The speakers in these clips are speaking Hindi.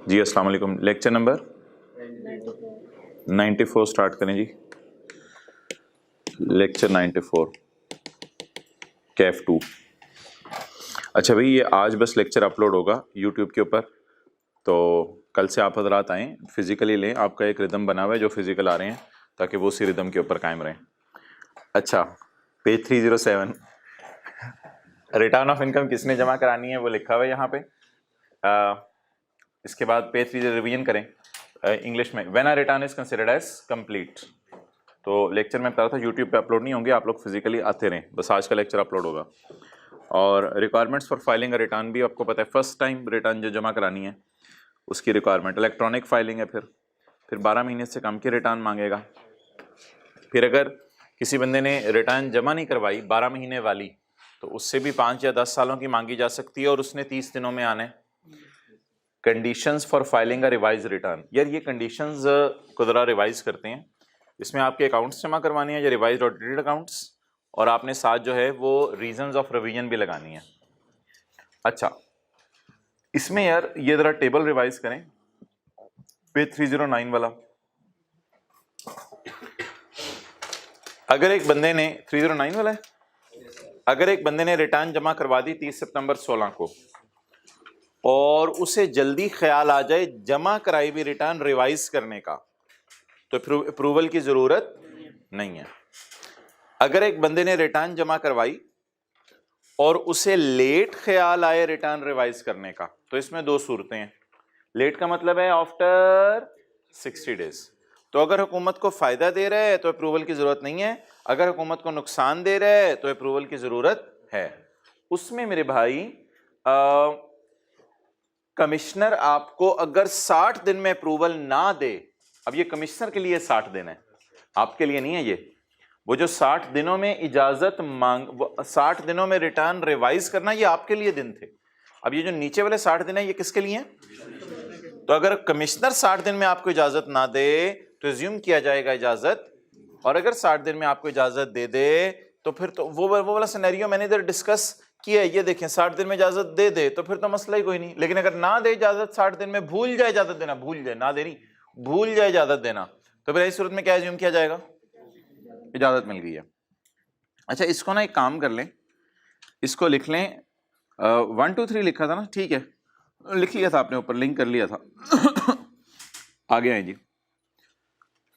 जी अस्सलाम वालेकुम। लेक्चर नंबर 94 स्टार्ट करें जी। लेक्चर 94 कैफ 2। अच्छा भाई, ये आज बस लेक्चर अपलोड होगा यूट्यूब के ऊपर, तो कल से आप हजरात आएँ, फिजिकली लें। आपका एक रिदम बना हुआ है जो फिजिकल आ रहे हैं, ताकि वो उसी रिदम के ऊपर कायम रहें। अच्छा, पेज 307 रिटर्न ऑफ इनकम किसने जमा करानी है वो लिखा हुआ है यहाँ पे। इसके बाद पेज 3 रिवीजन करें इंग्लिश में। When a return is considered as complete. तो लेक्चर में बता रहा था यूट्यूब पे अपलोड नहीं होंगे, आप लोग फिजिकली आते रहें, बस आज का लेक्चर अपलोड होगा। और requirements for filing a return भी आपको पता है, फर्स्ट टाइम रिटर्न जो जमा करानी है उसकी रिक्वायरमेंट इलेक्ट्रॉनिक फाइलिंग है। फिर 12 महीने से कम की रिटर्न मांगेगा। फिर अगर किसी बंदे ने रिटर्न जमा नहीं करवाई 12 महीने वाली, तो उससे भी 5 या 10 सालों की मांगी जा सकती है, और उसने 30 दिनों में आना है। Conditions for filing a revise return, यार ये कंडीशंस को ज़रा रिवाइज करते हैं। इसमें आपके अकाउंट्स जमा करवानी है या रिवाइज ऑडिटेड अकाउंट्स, और आपने साथ जो है वो रीजंस ऑफ रिवीजन भी लगानी है। अच्छा, इसमें यार ये ज़रा टेबल रिवाइज करें, पेज 309 वाला। अगर एक बंदे ने 309 वाला है, अगर एक बंदे ने रिटर्न जमा करवा दी 30 सितंबर 16 को, और उसे जल्दी ख्याल आ जाए जमा कराई हुई रिटर्न रिवाइज करने का, तो अप्रूवल की जरूरत नहीं है। अगर एक बंदे ने रिटर्न जमा करवाई और उसे लेट ख्याल आए रिटर्न रिवाइज करने का, तो इसमें दो सूरतें हैं। लेट का मतलब है आफ्टर 60 डेज। तो अगर हुकूमत को फायदा दे रहा है तो अप्रूवल की जरूरत नहीं है, अगर हुकूमत को नुकसान दे रहा है तो अप्रूवल की जरूरत है। उसमें मेरे भाई कमिश्नर आपको अगर 60 दिन में अप्रूवल ना दे, अब ये कमिश्नर के लिए 60 दिन है, आपके लिए नहीं है। ये वो जो 60 दिनों में इजाजत मांग, 60 दिनों में रिटर्न रिवाइज करना, ये आपके लिए दिन थे। अब ये जो नीचे वाले 60 दिन है, ये किसके लिए हैं? तो अगर कमिश्नर 60 दिन में आपको इजाजत ना दे तो एज्यूम किया जाएगा इजाजत, और अगर 60 दिन में आपको इजाजत दे दे तो फिर तो वो वाला सिनेरियो मैंने इधर डिस्कस किया है। ये देखें, 60 दिन में इजाजत दे दे तो फिर तो मसला ही कोई नहीं, लेकिन अगर ना दे इजाजत 60 दिन में, भूल जाए इजाजत देना, भूल जाए, ना देनी, भूल जाए इजाजत देना, तो फिर इस सूरत में क्या एज्यूम किया जाएगा? इजाजत मिल गई है। अच्छा, इसको ना एक काम कर लें, इसको लिख लें 1 2 3 लिखा था ना, ठीक है, लिख लिया था आपने, ऊपर लिंक कर लिया था। आगे आए जी।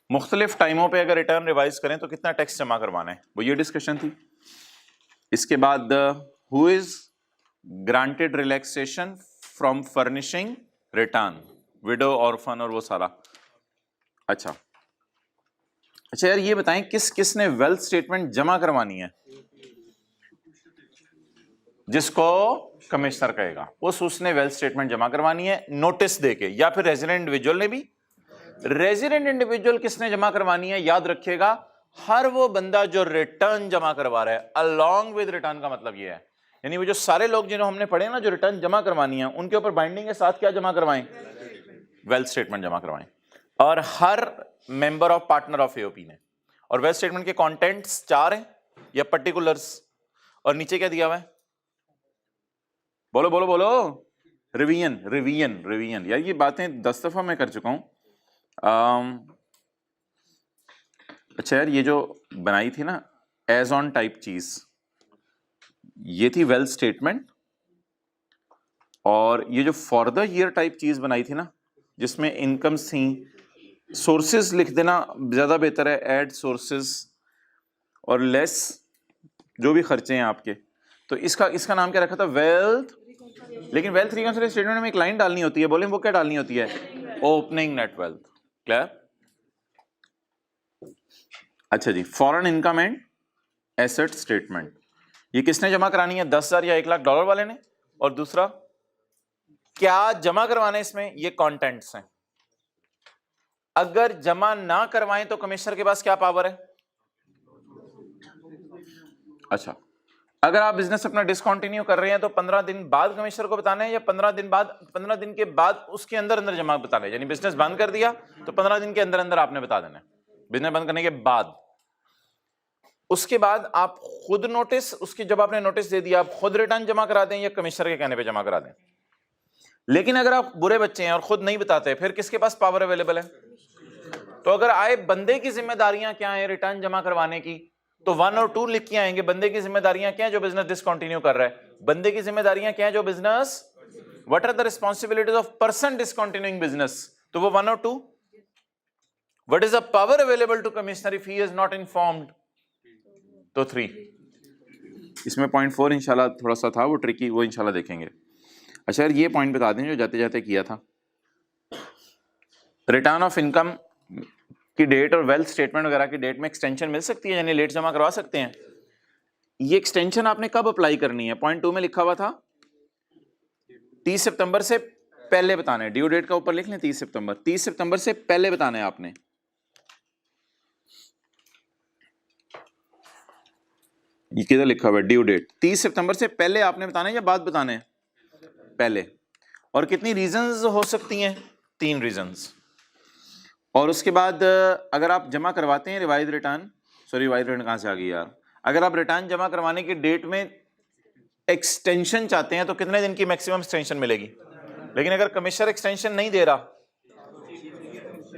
मुख्तलिफ टाइमों पे अगर रिटर्न रिवाइज करें तो कितना टैक्स जमा करवाना है, वो ये डिस्कशन थी। इसके बाद who is granted relaxation from furnishing return, window, orphan और वो सारा। अच्छा यार ये बताएं, किस किस ने वेल्थ स्टेटमेंट जमा करवानी है? जिसको कमिश्नर कहेगा उसने वेल्थ स्टेटमेंट जमा करवानी है नोटिस देके, या फिर रेजिडेंट इंडिविजुअल ने भी। रेजिडेंट इंडिविजुअल किसने जमा करवानी है? याद रखिएगा, हर वो बंदा जो रिटर्न जमा करवा रहा है। अलोंग विद रिटर्न का मतलब ये है, यानी वो जो सारे लोग जिन्होंने हमने पढ़े ना, जो रिटर्न जमा करवानी है, उनके ऊपर बाइंडिंग के साथ क्या जमा करवाएं? वेल्थ स्टेटमेंट जमा करवाएं। और हर member of partner of AOP ने। और वेल्थ स्टेटमेंट के कंटेंट्स 4 हैं या पर्टिकुलर्स, और नीचे क्या दिया हुआ है? बोलो बोलो बोलो। रिवीजन रिवीजन रिवीजन, यार ये बातें 10 दफा मैं कर चुका हूं। अच्छा यार, ये जो बनाई थी ना एज ऑन टाइप चीज, ये थी वेल्थ स्टेटमेंट। और ये जो फॉर द ईयर टाइप चीज बनाई थी ना, जिसमें इनकम्स थी, सोर्सेज लिख देना ज्यादा बेहतर है, ऐड सोर्सेज और लेस जो भी खर्चे हैं आपके। तो इसका नाम क्या रखा था? वेल्थ। लेकिन वेल्थ रिकंसिलिएशन स्टेटमेंट में एक लाइन डालनी होती है, बोले वो क्या डालनी होती है? Opening net wealth. क्लियर? अच्छा जी, foreign income and asset statement, ये किसने जमा करानी है? 10,000 या 1 लाख डॉलर वाले ने। और दूसरा क्या जमा करवाना है इसमें? ये कंटेंट्स हैं। अगर जमा ना करवाएं तो कमिश्नर के पास क्या पावर है? अच्छा, अगर आप बिजनेस अपना डिसकंटिन्यू कर रहे हैं तो 15 दिन बाद कमिश्नर को बताना है, या 15 दिन बाद, 15 दिन के बाद उसके अंदर अंदर जमा बताना है? यानी बिजनेस बंद कर दिया तो 15 दिन के अंदर अंदर आपने बता देना है, बिजनेस बंद करने के बाद। उसके बाद आप खुद नोटिस, उसकी जब आपने नोटिस दे दिया, आप खुद रिटर्न जमा करा दें या कमिश्नर के कहने पे जमा करा दें। लेकिन अगर आप बुरे बच्चे हैं और खुद नहीं बताते, फिर किसके पास पावर अवेलेबल है? तो अगर आए बंदे की जिम्मेदारियां क्या है रिटर्न जमा करवाने की, तो 1 और 2 लिख के आएंगे। बंदे की जिम्मेदारियां क्या है जो बिजनेस डिसकंटिन्यू कर रहा है? बंदे की जिम्मेदारियां क्या है जो business, what are the responsibilities of person discontinuing business, तो वो 1 और 2। What is the power available to commissioner if he is not informed, तो 3। इसमें पॉइंट 4 इंशाल्लाह थोड़ा सा था वो ट्रिकी, वो इंशाल्लाह देखेंगे। अच्छा यार, ये पॉइंट बता दें जो जाते जाते किया था, रिटर्न ऑफ इनकम की डेट और वेल्थ स्टेटमेंट वगैरह की डेट में एक्सटेंशन मिल सकती है, यानी लेट जमा करवा सकते हैं। ये एक्सटेंशन आपने कब अप्लाई करनी है? पॉइंट 2 में लिखा हुआ था 30 सितंबर से पहले बताना है। ड्यू डेट का ऊपर लिख लें 30 सितंबर, 30 सितंबर से पहले बताना है आपने। ये किधर लिखा हुआ है ड्यू डेट? 30 सितंबर से पहले आपने बताना है या बाद बताना है? पहले। और कितनी रीजंस हो सकती हैं? 3 रीजंस। और उसके बाद अगर आप जमा करवाते हैं revise return, sorry revise return कहां से आ गई यार, अगर आप रिटर्न जमा करवाने की डेट में एक्सटेंशन चाहते हैं तो कितने दिन की मैक्सिमम एक्सटेंशन मिलेगी? लेकिन अगर कमिश्नर एक्सटेंशन नहीं दे रहा,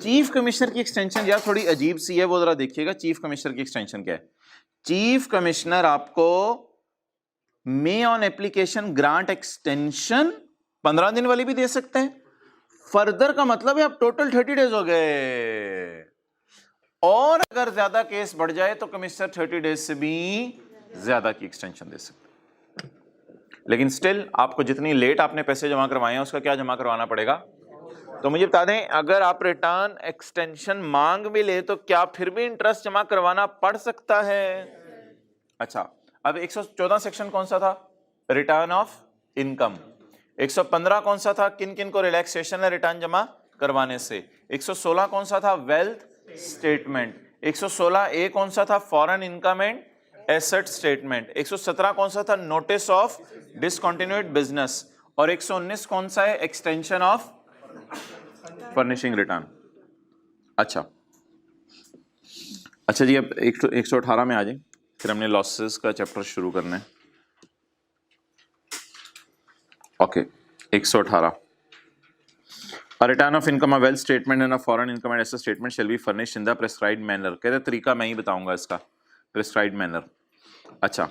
चीफ कमिश्नर की एक्सटेंशन यार थोड़ी अजीब सी है, वो जरा देखिएगा चीफ कमिश्नर की एक्सटेंशन क्या है। चीफ कमिश्नर आपको मे ऑन एप्लीकेशन ग्रांट एक्सटेंशन 15 दिन वाली भी दे सकते हैं। फर्दर का मतलब है आप टोटल 30 डेज हो गए, और अगर ज्यादा केस बढ़ जाए तो कमिश्नर 30 डेज से भी ज्यादा की एक्सटेंशन दे सकते हैं। लेकिन स्टिल आपको जितनी लेट आपने पैसे जमा करवाए हैं उसका क्या जमा करवाना पड़ेगा? तो मुझे बता दें, अगर आप रिटर्न एक्सटेंशन मांग भी ले तो क्या फिर भी इंटरेस्ट जमा करवाना पड़ सकता है? अच्छा, अब 114 सेक्शन कौन सा था? Return of income. 115 कौन सा था? किन किन को रिलैक्सेशन है रिटर्न जमा करवाने से। 116 कौन सा था? Wealth statement. 116 ए कौन सा था? Foreign income and asset statement. 117 कौन सा था? Notice of discontinued business. और 119 कौन सा है? Extension of furnishing return. अच्छा जी, अब 118 में आ जाए, फिर हमने लॉसेस का चैप्टर शुरू करना है। Okay, 118 A return of income, a wealth statement and a foreign income and asset statement shall be furnished in the prescribed manner। कहते तरीका मैं ही बताऊंगा इसका, prescribed manner। अच्छा,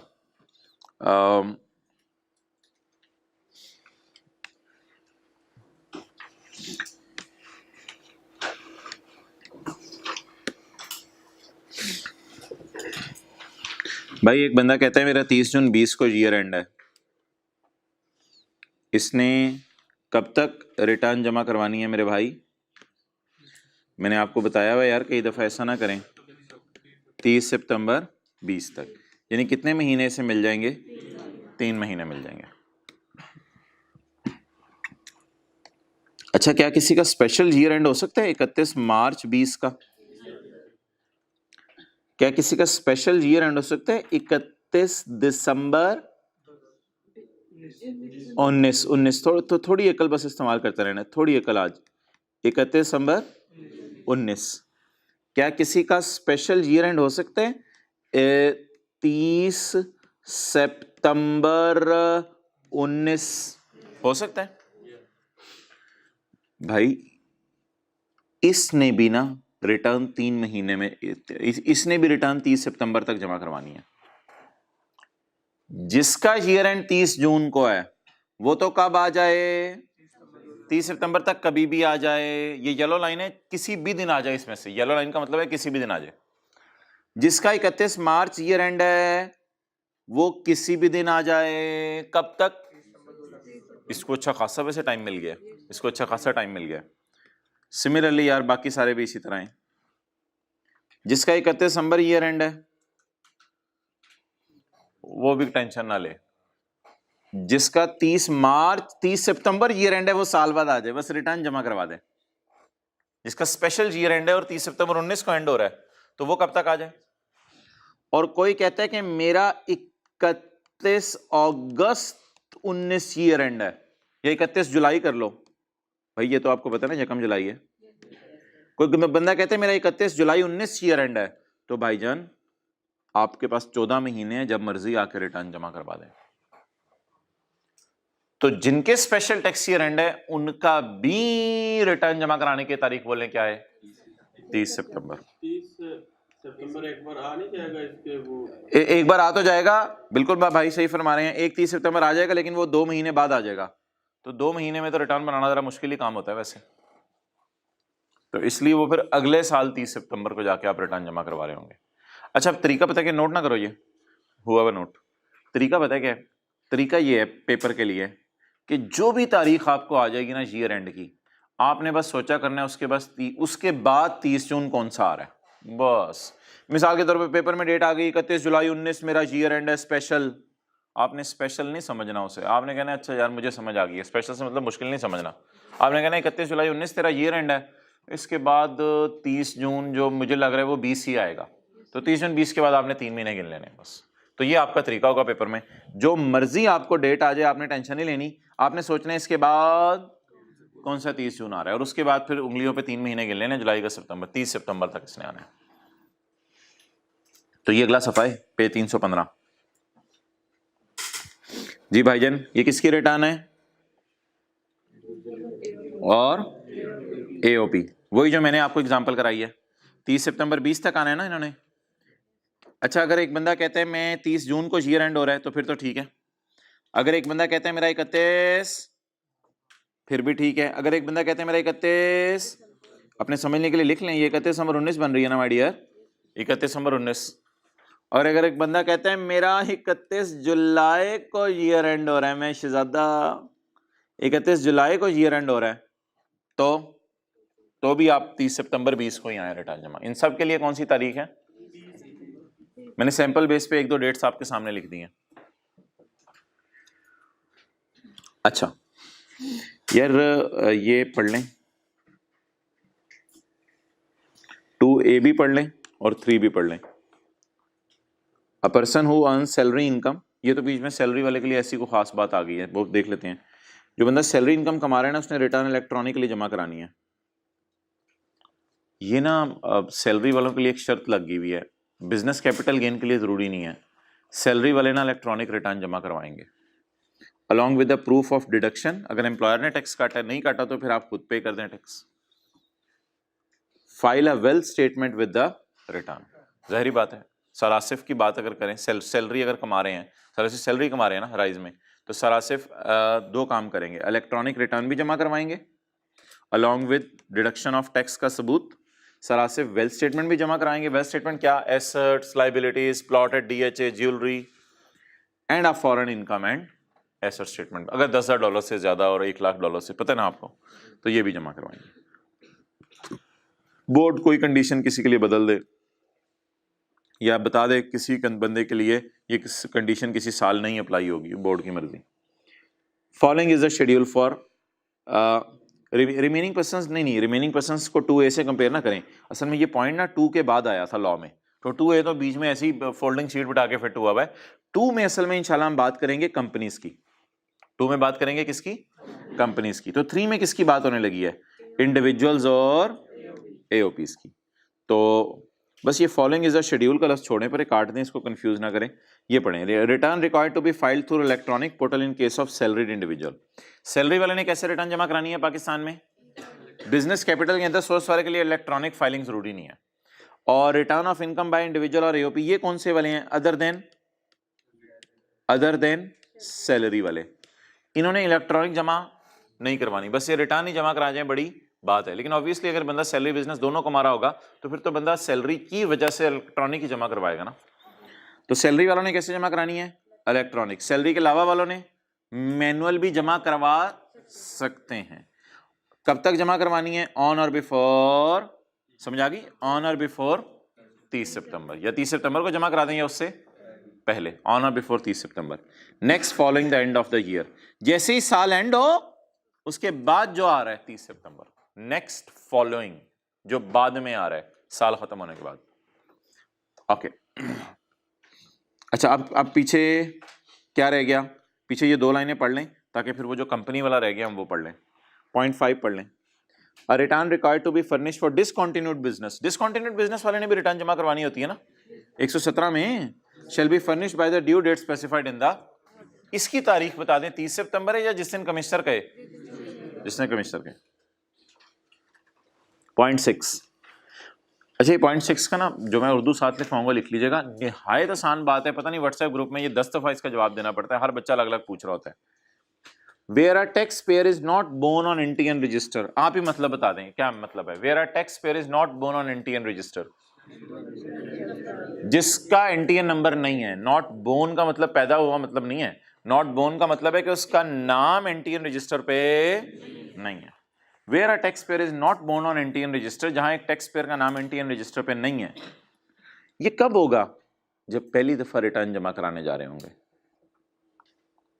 भाई एक बंदा कहता है मेरा 30 जून 20 को ईयर एंड है, इसने कब तक रिटर्न जमा करवानी है मेरे भाई? मैंने आपको बताया हुआ यार कई दफ़ा ऐसा ना करें, 30 सितंबर 20 तक, यानी कितने महीने से मिल जाएंगे? 3 महीने मिल जाएंगे। अच्छा, क्या किसी का स्पेशल ईयर एंड हो सकता है 31 मार्च 20 का? क्या किसी का स्पेशल ईयर एंड हो सकता है 31 दिसंबर 19? थोड़ी अकल बस इस्तेमाल करते रहना, थोड़ी अकल। आज 31 दिसंबर 19। क्या किसी का स्पेशल ईयर एंड हो सकता है 30 सितंबर 19? हो सकता है भाई। इसने भी ना रिटर्न 3 महीने में, इसने भी रिटर्न 30 सितंबर तक जमा करवानी है। जिसका ईयर एंड 30 जून को है वो तो कब आ जाए? 30 सितंबर तक कभी भी आ जाए। ये येलो लाइन है, किसी भी दिन आ जाए इसमें से। येलो लाइन का मतलब है किसी भी दिन आ जाए। जिसका 31 मार्च ईयर एंड है वो किसी भी दिन आ जाए। कब तक? इसको अच्छा खासा वैसे टाइम मिल गया, इसको अच्छा खासा टाइम मिल गया। सिमिलरली यार बाकी सारे भी इसी तरह हैं। जिसका 31 दिसंबर ईयर एंड है वो भी टेंशन ना ले। जिसका 30 सितंबर ईयर एंड है वो साल बाद आ जाए, बस रिटर्न जमा करवा दे। जिसका स्पेशल ईयर एंड है और 30 सितंबर 19 को एंड हो रहा है तो वो कब तक आ जाए? और कोई कहता है कि मेरा 31 अगस्त 19 ईयर एंड है, या 31 जुलाई कर लो। भाई ये तो आपको पता है ना यकम जुलाई है। कोई बंदा कहता है मेरा 31 जुलाई 19 ईयर एंड है, तो भाईजान आपके पास 14 महीने हैं, जब मर्जी आकर रिटर्न जमा करवा दें। तो जिनके स्पेशल टैक्स ईयर एंड है उनका भी रिटर्न जमा कराने की तारीख बोले क्या है? 30 सितंबर। 30 सितंबर एक बार आ नहीं जाएगा इसके वो एक बार आ तो जाएगा, बिल्कुल भाई सही फरमा रहे हैं, 30 सितंबर आ जाएगा, लेकिन वो 2 महीने बाद आ जाएगा। तो 2 महीने में तो रिटर्न बनाना जरा मुश्किल ही काम होता है वैसे, तो इसलिए वो फिर अगले साल 30 सितंबर को जाके आप रिटर्न जमा करवा रहे होंगे। अच्छा, अब तरीका पता है कि नोट ना करो, ये हुआ हुआ नोट। तरीका पता है क्या है? तरीका ये है पेपर के लिए कि जो भी तारीख आपको आ जाएगी ना ईयर एंड की, आपने बस सोचा करना है उसके बाद 30 जून कौन सा आ रहा है, बस। मिसाल के तौर पे पेपर में डेट आ गई 31 जुलाई 19 मेरा ईयर एंड है स्पेशल, आपने स्पेशल नहीं समझना उसे, आपने कहना अच्छा यार मुझे समझ आ गई है, स्पेशल से मतलब मुश्किल नहीं समझना। आपने कहना 31 जुलाई 19 तेरा ईयर एंड है, इसके बाद 30 जून जो मुझे लग रहा है वो 20 ही आएगा, तो 30 जून 20 के बाद आपने 3 महीने गिन लेने बस। तो ये आपका तरीका होगा पेपर में, जो मर्जी आपको डेट आ जाए आपने टेंशन नहीं लेनी, आपने सोचना है इसके बाद कौन सा 30 जून आ रहा है, और उसके बाद फिर उंगलियों पे 3 महीने गिन लेने, जुलाई का सितंबर, 30 सितंबर तक इसने आना है। तो ये अगला सफा है पे 315। जी भाईजान, ये किसकी रिटर्न है? और एओपी, वही जो मैंने आपको एग्जांपल कराई है। 30 सितंबर 20 तक आना है ना इन्होंने। अच्छा, अगर एक बंदा कहता है मैं 30 जून को ईयर एंड हो रहा है तो फिर तो ठीक है। अगर एक बंदा कहता है मेरा 31, फिर भी ठीक है। अगर एक बंदा कहता है मेरा 31, अपने समझने के लिए लिख लें, ये 31 नंबर 19 बन रही है ना माय डियर, 31 नंबर 19। और अगर एक बंदा कहता है मेरा 31 जुलाई को ईयर एंड हो रहा है, मैं शहजादा 31 जुलाई को ईयर एंड हो रहा है, तो भी आप 30 सितंबर 20 को ही आए रिटर्न जमा। इन सब के लिए कौन सी तारीख है? मैंने सैंपल बेस पे 1-2 डेट्स आपके सामने लिख दी हैं। अच्छा यार, ये पढ़ लें, 2A भी पढ़ लें और 3 भी पढ़ लें। A person who earn salary income, ये तो बीच में सैलरी वाले के लिए ऐसी कोई खास बात आ गई है, वो देख लेते हैं। जो बंदा सैलरी इनकम कमा रहा है ना, उसने रिटर्न इलेक्ट्रॉनिकली जमा करानी है। ये ना सैलरी वालों के लिए एक शर्त लग गई हुई है, बिजनेस कैपिटल गेन के लिए जरूरी नहीं है, सैलरी वाले ना इलेक्ट्रॉनिक रिटर्न जमा करवाएंगे along with the proof of deduction. अगर एम्प्लॉयर ने टैक्स काटा नहीं काटा तो फिर आप खुद पे कर दें tax. File a well statement with the return. जाहिर बात है, सर आसिफ की बात अगर करें, सैलरी अगर कमा रहे हैं, सर आसिफ सैलरी कमा रहे हैं ना राइज में, तो सर आसिफ 2 काम करेंगे, इलेक्ट्रॉनिक रिटर्न भी जमा करवाएंगे along with deduction of tax का सबूत। सर आसिफ वेल स्टेटमेंट भी जमा कराएंगे। वेल स्टेटमेंट क्या? Assets, liabilities, plotted DHA, jewellery and a foreign income and asset statement. अगर $10,000 से ज्यादा और $1,00,000 से, पता है ना आपको, तो ये भी जमा करवाएंगे। बोर्ड कोई कंडीशन किसी के लिए बदल दे या बता दे किसी बंदे के लिए ये कंडीशन किसी साल नहीं अप्लाई होगी, बोर्ड की मर्जी। Following is the schedule for remaining persons. नहीं, रिमेनिंग पर्सन्स को 2A से कंपेयर ना करें। असल में ये पॉइंट ना 2 के बाद आया था लॉ में, तो 2A तो बीच में ऐसी फोल्डिंग शीट बिठा के फिट हुआ है। 2 में असल में इंशाल्लाह हम बात करेंगे कंपनीज की। 2 में बात करेंगे किसकी? कंपनीज की। तो 3 में किसकी बात होने लगी है? इंडिविजुअल्स और एओपीज की। तो बस ये फॉलोइंग इज अ शेड्यूल का लफ्ज छोड़ें पर काट दें, इसको कंफ्यूज ना करें। ये पढ़ें, return required to be filed through electronic portal in case of salaried individual. Salary वाले ने कैसे रिटर्न जमा करानी है पाकिस्तान में? बिजनेस कैपिटल के अंदर सोर्स वाले के लिए इलेक्ट्रॉनिक फाइलिंग जरूरी नहीं है। और return of income by individual और एओपी, ये कौन से वाले हैं? अदर देन सैलरी वाले। इन्होंने इलेक्ट्रॉनिक जमा नहीं करवानी, बस ये रिटर्न ही जमा करा जाए, बड़ी बात है। लेकिन ऑब्वियसली अगर बंदा सैलरी बिजनेस दोनों कमा रहा होगा तो फिर तो बंदा सैलरी की वजह से इलेक्ट्रॉनिक ही जमा करवाएगा ना। तो सैलरी वालों ने कैसे जमा करानी है? इलेक्ट्रॉनिक। सैलरी के अलावा वालों ने मैनुअल भी जमा करवा सकते हैं। कब तक जमा करवानी है? ऑन और बिफोर, समझ आ गई? ऑन और बिफोर 30 सितंबर, या 30 सितंबर को जमा करा दें या उससे पहले, ऑन और before 30 September. Next following the end of the year, जैसे ही साल एंड हो उसके बाद जो आ रहा है 30 सितंबर, नेक्स्ट फॉलोइंग जो बाद में आ रहा है साल खत्म होने के बाद। ओके अच्छा, अब पीछे क्या रह गया? पीछे ये 2 लाइनें पढ़ लें ताकि फिर वो जो कंपनी वाला रह गया हम वो पढ़ लें। पॉइंट 5 पढ़ लें। A return required to be furnish for discontinued business. Discontinued business वाले ने भी रिटर्न जमा करवानी होती है ना, 117 में। Shall be furnish by the due date specified in the इसकी तारीख बता दें, 30 सितंबर है या जिस दिन कमिश्नर कहे, जिसने कमिश्नर कहे। पॉइंट 6। अच्छा, ये पॉइंट 6 का ना जो मैं उर्दू साथ लिखवाऊंगा लिख लीजिएगा। निहायत आसान बात है, पता नहीं व्हाट्सएप ग्रुप में ये 10 दफा इसका जवाब देना पड़ता है, हर बच्चा अलग अलग पूछ रहा होता है। Where a taxpayer is not born on Indian register, आप ही मतलब बता दें क्या मतलब है। Where a taxpayer is not born on Indian register, जिसका इंडियन नंबर नहीं है। नॉट बोर्न का मतलब पैदा हुआ मतलब नहीं है, नॉट बोर्न का मतलब है कि उसका नाम इंडियन रजिस्टर पे नहीं है। Where a tax payer is not borne on Indian register, जहां एक टैक्स पेयर का नाम इंडियन रजिस्टर पे नहीं है। ये कब होगा? जब पहली दफा रिटर्न जमा कराने जा रहे होंगे,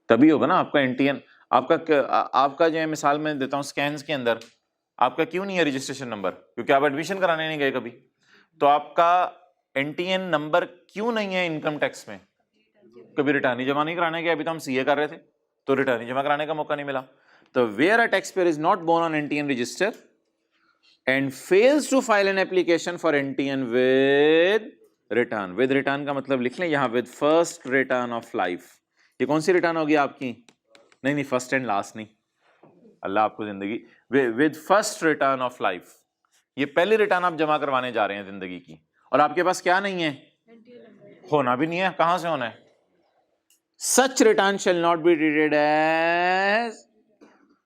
तभी होगा ना आपका इंडियन। आपका जो है, मिसाल में देता हूं, स्कैन्स के अंदर आपका क्यों नहीं है रजिस्ट्रेशन नंबर? क्योंकि आप एडमिशन कराने नहीं गए कभी। तो आपका एनटीएन नंबर क्यों नहीं है इनकम टैक्स में? कभी रिटर्न ही जमा नहीं कराने गए, अभी तो हम सीए कर रहे थे तो रिटर्न ही जमा कराने का मौका नहीं मिला। तो where a tax payer is not borne on NTN register and fails to file an application for NTN with return. With return का मतलब लिख लें यहां, with first return of life. ये कौन सी रिटर्न होगी आपकी? नहीं, फर्स्ट एंड लास्ट नहीं, अल्लाह आपको जिंदगी। With first return of life, ये पहली रिटर्न आप जमा करवाने जा रहे हैं जिंदगी की, और आपके पास क्या नहीं है? होना भी नहीं है, कहां से होना है? Such return shall not be treated as.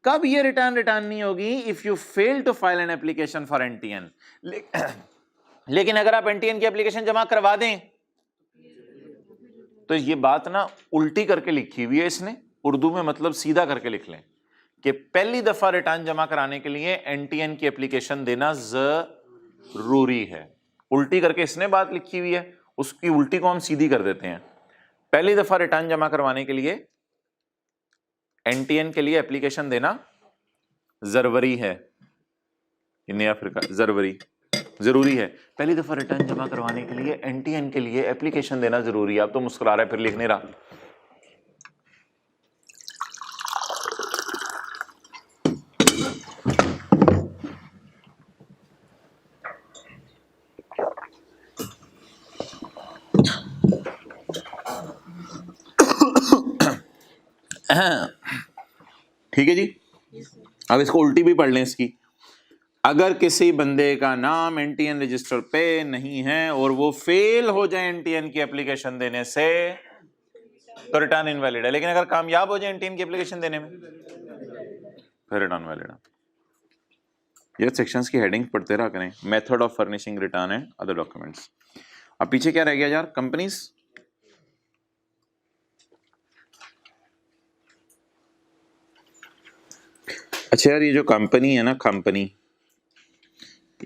कब ये रिटर्न नहीं होगी? If you fail to file an application for NTN. लेकिन अगर आप एनटीएन की एप्लीकेशन जमा करवा दें, तो ये बात ना उल्टी करके लिखी हुई है इसने, उर्दू में मतलब सीधा करके लिख लें कि पहली दफा रिटर्न जमा कराने के लिए एनटीएन की एप्लीकेशन देना जरूरी है। उल्टी करके इसने बात लिखी हुई है, उसकी उल्टी को हम सीधी कर देते हैं। पहली दफा रिटर्न जमा करवाने के लिए एनटीएन के लिए एप्लीकेशन देना जरूरी है। नया अफ्रीका जरूरी है। पहली दफा रिटर्न जमा करवाने के लिए एनटीएन के लिए एप्लीकेशन देना जरूरी है। आप तो मुस्कुरा रहे, फिर लिख नहीं रहा। ठीक है जी, अब इसको उल्टी भी पढ़ लें इसकी। अगर किसी बंदे का नाम एनटीएन रजिस्टर पे नहीं है और वो फेल हो जाए एनटीएन की एप्लीकेशन देने से, तो रिटर्न इनवैलिड है। लेकिन अगर कामयाब हो जाए एनटीएन की एप्लीकेशन देने में, फिर रिटर्न वैलिड है। ये सेक्शंस की हेडिंग पढ़ते रहा करें। Method of furnishing return and other documents. अब पीछे क्या रह गया यार? कंपनीज। अच्छा यार, ये जो कंपनी है ना, कंपनी,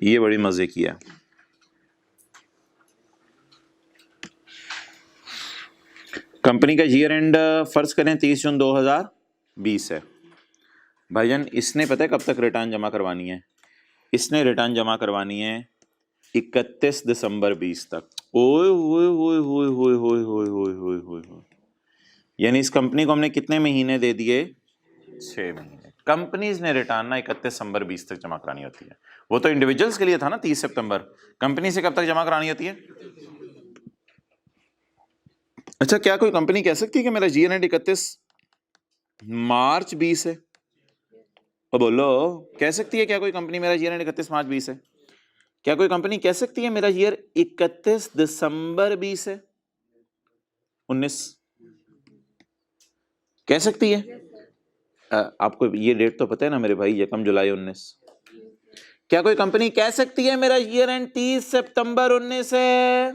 ये बड़ी मजे की है। कंपनी का ईयर एंड फर्ज करें 30 जून 2020 है। भाईजान इसने पता है कब तक रिटर्न जमा करवानी है? इसने रिटर्न जमा करवानी है 31 दिसंबर 20 तक। ओए होए होए होए होए होए होए होए होए होए होए, यानी इस कंपनी को हमने कितने महीने दे दिए? 6 महीने। कंपनीज ने रिटर्न ना 31 दिसंबर 20 तक जमा करानी होती है। वो तो इंडिविजुअल्स के लिए था ना 30 सितंबर। कंपनी से कब तक जमा करानी होती है? अच्छा, क्या कोई कंपनी कह सकती है कि मेरा ईयर एंड 31 मार्च 20 है? और बोलो, कह सकती है क्या कोई कंपनी मेरा ईयर एंड 31 मार्च 20 है? क्या कोई कंपनी कह सकती है मेरा ईयर 31 दिसंबर 20 है? 19 कह सकती है? आपको ये डेट तो पता है ना मेरे भाई, 1 जुलाई 19। क्या कोई कंपनी कह सकती है मेरा ईयर एंड 30 सितंबर 19 है?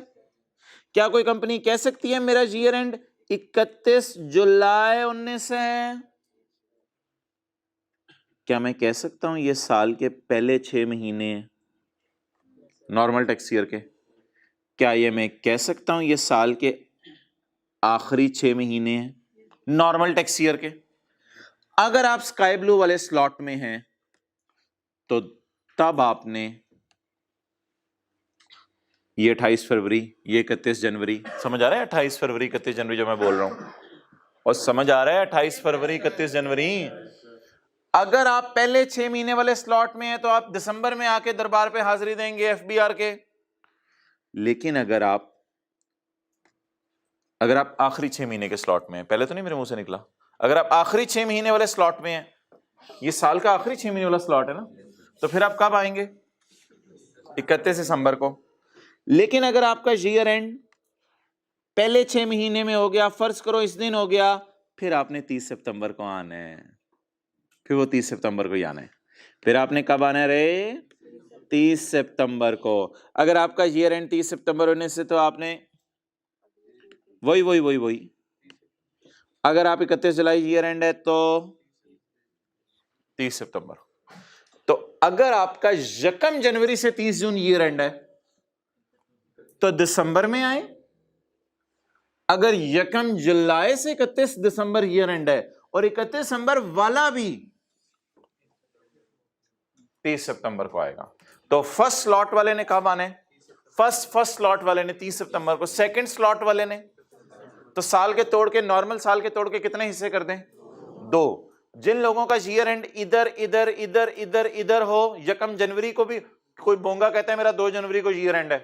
क्या कोई कंपनी कह सकती है मेरा ईयर एंड 31 जुलाई 19 है? क्या मैं कह सकता हूं ये साल के पहले 6 महीने नॉर्मल टैक्स ईयर के? क्या ये मैं कह सकता हूं ये साल के आखिरी 6 महीने नॉर्मल टैक्स ईयर के? अगर आप स्काई ब्लू वाले स्लॉट में हैं तो तब आपने ये 28 फरवरी, ये 31 जनवरी, समझ आ रहा है? 28 फरवरी 31 जनवरी जो मैं बोल रहा हूं, और समझ आ रहा है 28 फरवरी 31 जनवरी। अगर आप पहले 6 महीने वाले स्लॉट में हैं तो आप दिसंबर में आके दरबार पे हाजिरी देंगे एफबीआर के। लेकिन अगर आप अगर आप आखिरी 6 महीने के स्लॉट में हैं, पहले तो नहीं मेरे मुंह से निकला, अगर आप आखिरी 6 महीने वाले स्लॉट में हैं, ये साल का आखिरी 6 महीने वाला स्लॉट है ना, तो फिर आप कब आएंगे? 31 दिसंबर को। लेकिन अगर आपका ईयर एंड पहले 6 महीने में हो गया, फर्ज करो इस दिन हो गया, फिर आपने 30 सितंबर को आना है, फिर वो 30 सितंबर को ही आना है। फिर आपने कब आना है रे? 30 सितंबर को। अगर आपका ईयर एंड 30 सितंबर होने से तो आपने वही अगर आप 31 जुलाई ईयर एंड है तो 30 सितंबर। तो अगर आपका 1 जनवरी से 30 जून ईयर एंड है तो दिसंबर में आए, अगर 1 जुलाई से 31 दिसंबर ईयर एंड है और 31 दिसंबर वाला भी 30 सितंबर को आएगा, तो फर्स्ट स्लॉट वाले ने कब आने? फर्स्ट स्लॉट वाले ने 30 सितंबर को, सेकंड स्लॉट वाले ने, तो साल के तोड़ के, नॉर्मल साल के तोड़ के कितने हिस्से कर दें? 2। जिन लोगों का ईयर एंड इधर इधर इधर इधर इधर हो, 1 जनवरी को भी कोई बोंगा कहता है मेरा 2 जनवरी को ईयर एंड है,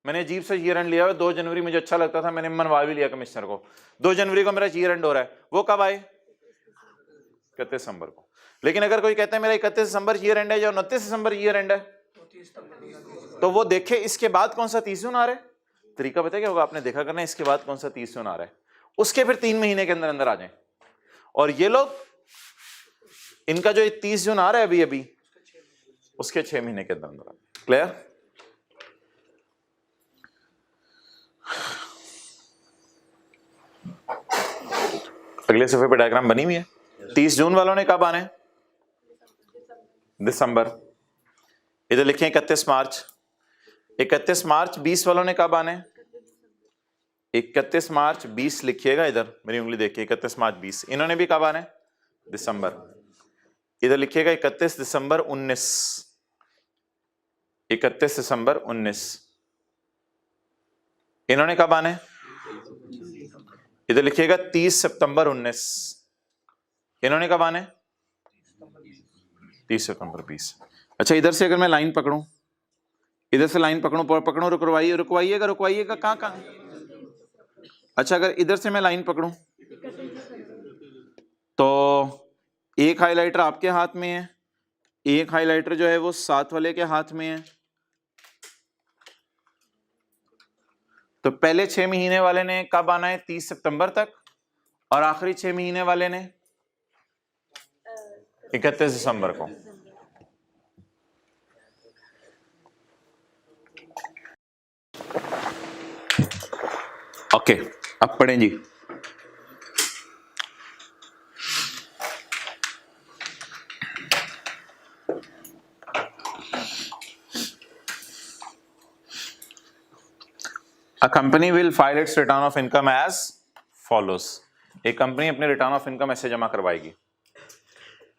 मैंने अजीब से ईयर एंड लिया है, 2 जनवरी मुझे अच्छा लगता था, मैंने मनवा भी लिया कमिश्नर को, 2 जनवरी को मेरा ईयर एंड हो रहा है, वो कब आए? 31 दिसंबर को। लेकिन अगर कोई कहता है मेरा 31 दिसंबर ईयर एंड है या 29 दिसंबर ईयर एंड है, तो वो देखे इसके बाद कौन सा 30 जून आ रहा है। तरीका पता है क्या होगा? आपने देखा करना इसके बाद कौन सा 30 जून आ रहा है, उसके फिर 3 महीने के अंदर अंदर आ जाए। और ये लोग, इनका जो 30 जून आ रहा है अभी अभी, उसके 6 महीने के अंदर अंदर आ जाए। क्लियर? अगले सफे पे डायग्राम बनी हुई है। 30 जून वालों ने कब आना है? दिसंबर। इधर लिखे 31 मार्च। 31 मार्च 20 वालों ने कब आना है? 31 मार्च 20 लिखिएगा, इधर मेरी उंगली देखिए, 31 मार्च 20, इन्होंने भी कब आना है? दिसंबर। इधर लिखिएगा 31 दिसंबर 19, 31 दिसंबर 19, इन्होंने कब आना है? इधर लिखिएगा 30 सितंबर 19, इन्होंने कब आना है? 30 सितंबर 20। अच्छा, इधर से अगर मैं लाइन पकड़ूं, इधर से लाइन पकड़ूं, रुकवाइएगा, कहां? अच्छा, अगर इधर से मैं लाइन पकड़ूं तो एक हाइलाइटर आपके हाथ में है, एक हाइलाइटर जो है वो साथ वाले के हाथ में है, तो पहले 6 महीने वाले ने कब आना है? 30 सितंबर तक, और आखिरी 6 महीने वाले ने 31 दिसंबर को। ओके, अब पढ़ें जी। A company will file its return of income as follows. एक कंपनी अपने रिटर्न ऑफ इनकम ऐसे जमा करवाएगी।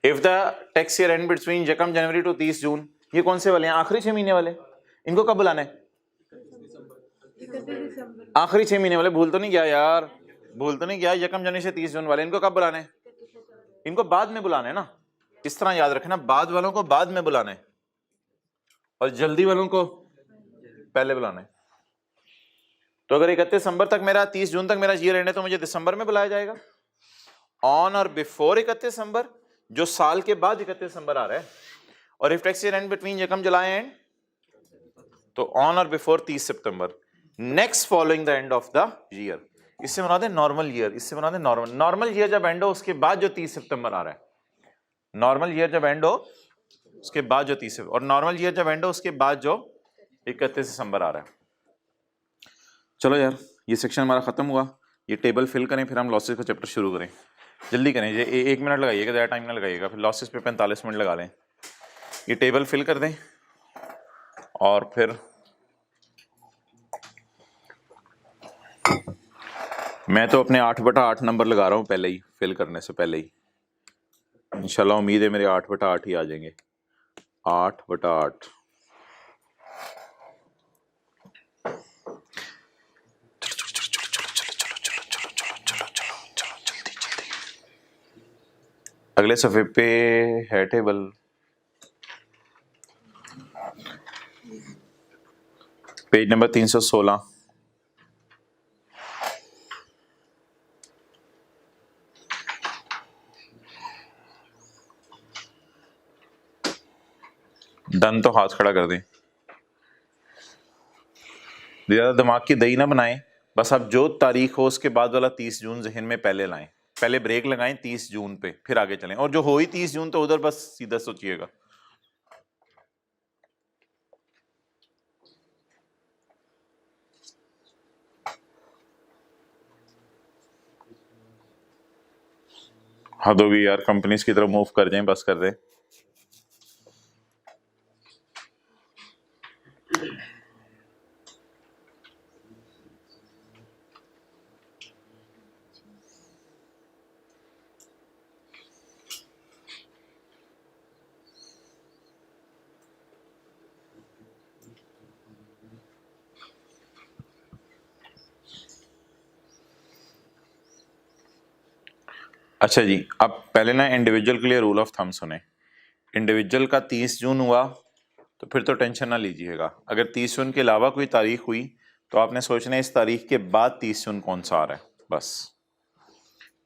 If the tax year end between 1 January to 30 जून, ये कौन से वाले हैं? आखिरी 6 महीने वाले। इनको कब बुलाना है? आखिरी 6 महीने वाले। भूल तो नहीं गया यार, भूल तो नहीं गया? 1 जनवरी से 30 जून वाले, इनको कब बुलाना है? इनको बाद में बुलाना है ना, इस तरह याद रखना, बाद वालों को बाद में बुलाना है और जल्दी वालों को पहले बुलाना है। तो अगर 31 दिसंबर तक मेरा, 30 जून तक मेरा ईयर एंड है, तो मुझे दिसंबर में बुलाया जाएगा। ऑन और बिफोर 31 दिसंबर, जो साल के बाद 31 दिसंबर आ रहा है, और if tax year and between 1 July and, तो ऑन और before 30 September, next following the end of the year. इससे बना दे नॉर्मल ईयर, इससे बना दे नॉर्मल ईयर जब एंड हो उसके बाद जो 30 सितंबर आ रहा है, नॉर्मल ईयर जब एंड हो उसके बाद जो 30, और नॉर्मल ईयर जब एंड हो उसके बाद जो 31 दिसंबर आ रहा है। चलो यार, ये सेक्शन हमारा खत्म हुआ। ये टेबल फिल करें, फिर हम लॉसेस का चैप्टर शुरू करें। जल्दी करें, ये 1 मिनट लगाइएगा, ज़्यादा टाइम ना लगाइएगा, फिर लॉसेस पे 45 मिनट लगा लें। ये टेबल फिल कर दें और फिर मैं तो अपने 8/8 नंबर लगा रहा हूँ पहले ही, फिल करने से पहले ही। इंशाल्लाह उम्मीद है मेरे 8/8 ही आ जाएंगे। 8/8। अगले सफ़े पे है टेबल, पेज नंबर 316। डन तो हाथ खड़ा कर दें, ज़्यादा दिमाग की दही ना बनाएं। बस अब जो तारीख हो उसके बाद वाला 30 जून जहन में पहले लाएं, पहले ब्रेक लगाएं 30 जून पे, फिर आगे चलें। और जो हो ही 30 जून तो उधर बस सीधा सोचिएगा। हद होगी यार, कंपनीज की तरफ मूव कर जाएं, बस कर दें। अच्छा जी, अब पहले ना इंडिविजुअल के लिए रूल ऑफ थंब सुने। इंडिविजुअल का 30 जून हुआ तो फिर तो टेंशन ना लीजिएगा। अगर 30 जून के अलावा कोई तारीख हुई तो आपने सोचना है इस तारीख के बाद 30 जून कौन सा आ रहा है। बस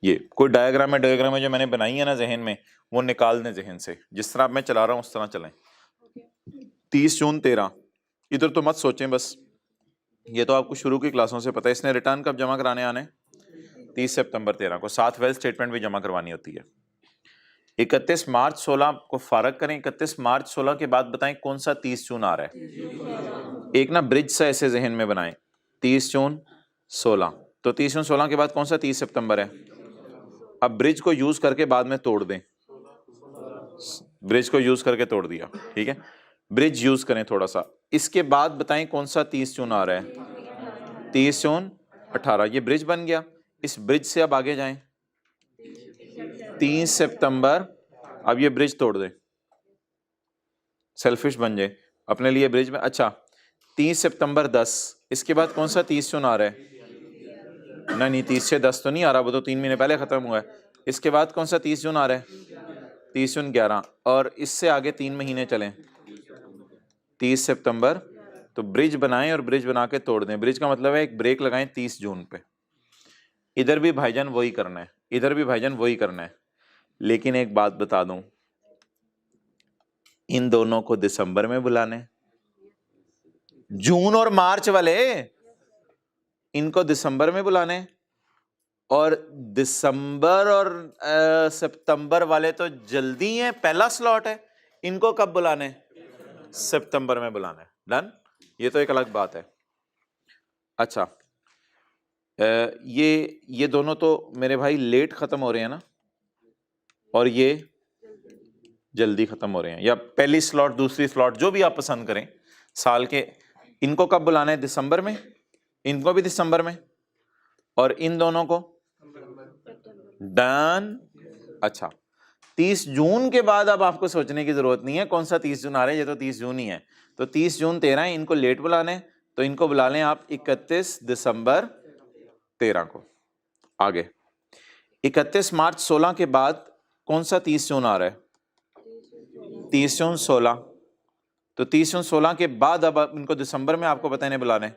ये कोई डायग्राम है जो मैंने बनाई है ना जहन में, वो निकाल दें जहन से। जिस तरह मैं चला रहा हूँ उस तरह चलें। 30 जून 13, इधर तो मत सोचें, बस ये तो आपको शुरू की क्लासों से पता है। इसने रिटर्न कब जमा कराने आने? 30 सितंबर 13 को। साथ वेल्थ स्टेटमेंट भी जमा करवानी होती है। 31 मार्च 16 को फारग करें। 31 मार्च 16 के बाद बताएं कौन सा 30 जून आ रहा है। एक ना ब्रिज सा ऐसे जहन में बनाएं, 30 जून 16, तो 30 जून 16 के बाद कौन सा 30 सितंबर है। अब ब्रिज को यूज करके बाद में तोड़ दें। ब्रिज को यूज करके तोड़ दिया, ठीक है। ब्रिज यूज करें थोड़ा सा। इसके बाद बताएं कौन सा 30 जून आ रहा है। 30 जून 18, ये ब्रिज बन गया। इस ब्रिज से अब आगे जाएं, 30 सितंबर। अब ये ब्रिज तोड़ दें, सेल्फिश बन जाए अपने लिए ब्रिज में। अच्छा, 30 सितंबर 10, इसके बाद कौन सा 30 जून आ रहा है। नहीं 30 से 10 तो नहीं आ रहा, वो तो 3 महीने पहले खत्म हुआ है। इसके बाद कौन सा 30 जून आ रहा है। 30 जून 11, और इससे आगे 3 महीने चलें 30 सितंबर। तो ब्रिज बनाएं और ब्रिज बना के तोड़ दें। ब्रिज का मतलब है एक ब्रेक लगाएं 30 जून पे। इधर भी भाईजान वही करना है, इधर भी भाईजान वही करना है। लेकिन एक बात बता दूं, इन दोनों को दिसंबर में बुलाने। जून और मार्च वाले इनको दिसंबर में बुलाने, और दिसंबर और सितंबर वाले तो जल्दी हैं, पहला स्लॉट है। इनको कब बुलाने? सितंबर में बुलाने। डन, ये तो एक अलग बात है। अच्छा, ये दोनों तो मेरे भाई लेट खत्म हो रहे हैं ना, और ये जल्दी खत्म हो रहे हैं, या पहली स्लॉट दूसरी स्लॉट जो भी आप पसंद करें साल के। इनको कब बुलाना है? दिसंबर में। इनको भी दिसंबर में, और इन दोनों को डन। अच्छा, 30 जून के बाद अब आपको सोचने की जरूरत नहीं है कौन सा 30 जून आ रहा है, ये तो 30 जून ही है। तो 30 जून 13 है, इनको लेट बुलाने, तो इनको बुला लें आप 31 दिसंबर 13 को। आगे 31 मार्च 16 के बाद कौन सा 30 जून आ रहा है। 30 जून 16, तो 30 जून 16 के बाद अब इनको दिसंबर में आपको पता है बुलाने,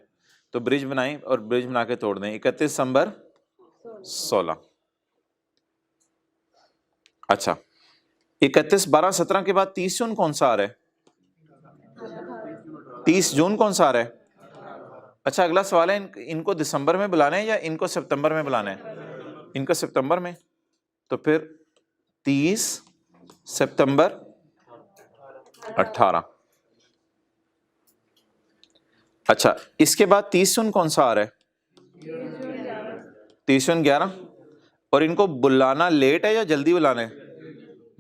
तो ब्रिज बनाएं और ब्रिज बना के तोड़ दें। 31 दिसंबर 16। अच्छा, 31 12 17 के बाद 30 जून कौन सा आ रहा है। 30 जून कौन सा आ रहा है। अच्छा, अगला सवाल है इनको दिसंबर में बुलाना है या इनको सितंबर में बुलाना है। इनको सितंबर में, तो फिर 30 सितंबर 18। अच्छा, इसके बाद 30 जून कौन सा आ रहा है। 30 जून 11, और इनको बुलाना लेट है या जल्दी बुलाना है।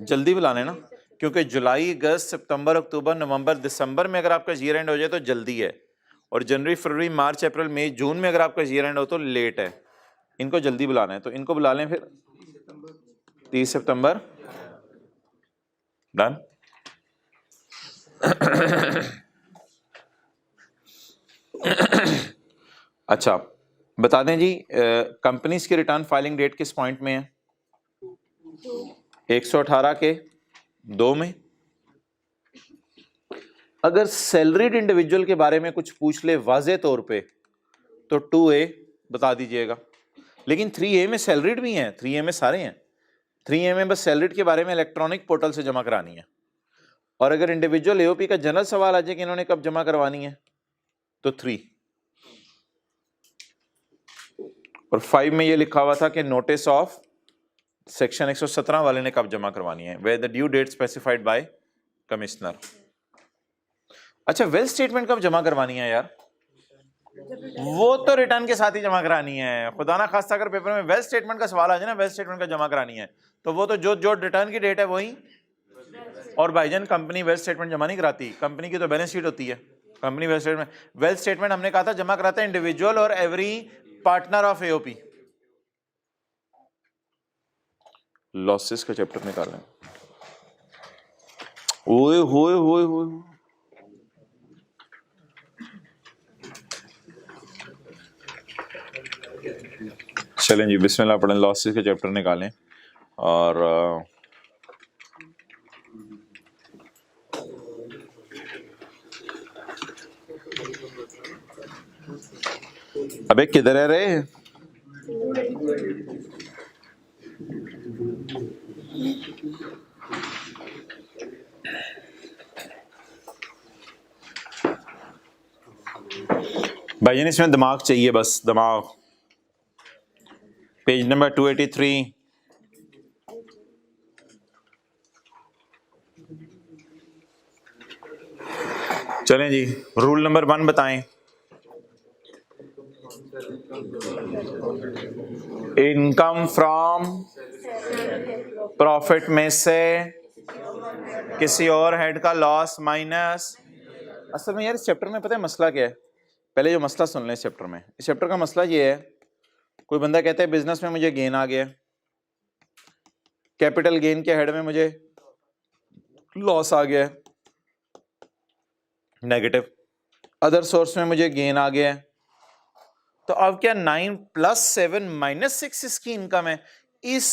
जल्दी बुलाना है ना, क्योंकि जुलाई अगस्त सितंबर अक्टूबर नवंबर दिसंबर में अगर आपका ईयर एंड हो जाए तो जल्दी है, और जनवरी फरवरी मार्च अप्रैल मई जून में अगर आपका ईयर एंड हो तो लेट है। इनको जल्दी बुलाना है, तो इनको बुला लें फिर 30 सितंबर। डन। अच्छा, बता दें जी, कंपनीज की रिटर्न फाइलिंग डेट किस पॉइंट में है। 118 के 2 में। अगर सैलरीड इंडिविजुअल के बारे में कुछ पूछ ले वाजे तौर पे तो 2A बता दीजिएगा। लेकिन 3A में सैलरीड भी हैं, 3A में सारे हैं। 3A में बस सैलरीड के बारे में इलेक्ट्रॉनिक पोर्टल से जमा करानी है। और अगर इंडिविजुअल एओपी का जनरल सवाल आ जाए कि इन्होंने कब जमा करवानी है तो 3। और 5 में ये लिखा हुआ था कि नोटिस ऑफ सेक्शन 117 वाले ने कब जमा करवानी है, where the due date specified by commissioner. अच्छा, वेल्थ स्टेटमेंट कब जमा करवानी है यार? वो तो रिटर्न के साथ ही जमा करानी है। खुदा ना खास्ता अगर पेपर में वेल्थ स्टेटमेंट का सवाल आ जाए ना, वेल्थ स्टेटमेंट का जमा करानी है, तो वो तो जो रिटर्न की डेट है वही। और भाईजान कंपनी वेल्थ स्टेटमेंट जमा नहीं कराती, कंपनी की तो बैलेंस शीट होती है। कंपनी वेल्थ स्टेटमेंट हमने कहा था जमा कराता है इंडिविजुअल और every partner of AOP. Losses का चैप्टर निकालें। ओए होए होए होए, चलें जी बिस्मिल्लाह पढ़ें, लॉसेस के चैप्टर निकालें। और अबे किधर है रे? भाईजान इसमें दिमाग चाहिए, बस दिमाग। Page number 283। चलें जी, रूल नंबर 1 बताएं। इनकम फ्रॉम प्रॉफिट में से किसी और हेड का लॉस माइनस। असल में यार इस चैप्टर में पता है मसला क्या है? पहले जो मसला सुन लें इस चैप्टर में। इस चैप्टर का मसला ये है, कोई बंदा कहता है बिजनेस में मुझे गेन आ गया, कैपिटल गेन के हेड में मुझे लॉस आ गया, नेगेटिव। अदर सोर्स में मुझे गेन आ गया। तो अब क्या 9 + 7 - 6 इसकी इनकम है? इस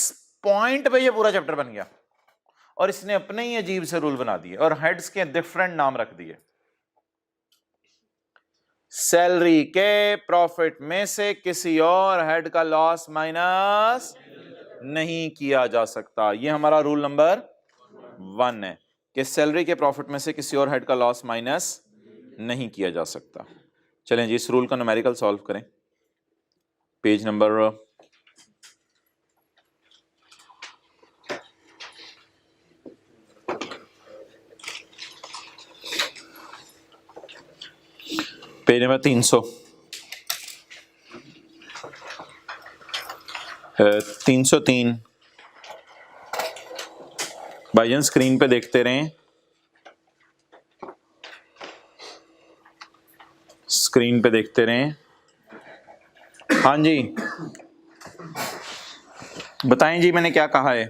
पॉइंट पे ये पूरा चैप्टर बन गया और इसने अपने ही अजीब से रूल बना दिए और हेड्स के डिफरेंट नाम रख दिए। सैलरी के प्रॉफिट में से किसी और हेड का लॉस माइनस नहीं किया जा सकता। ये हमारा रूल नंबर 1 है कि सैलरी के प्रॉफिट में से किसी और हेड का लॉस माइनस नहीं किया जा सकता। चलें जी इस रूल का न्यूमेरिकल सॉल्व करें। Page number page number 300 303। भाईजान स्क्रीन पे देखते रहें, स्क्रीन पे देखते रहें। हाँ जी बताएं जी, मैंने क्या कहा है?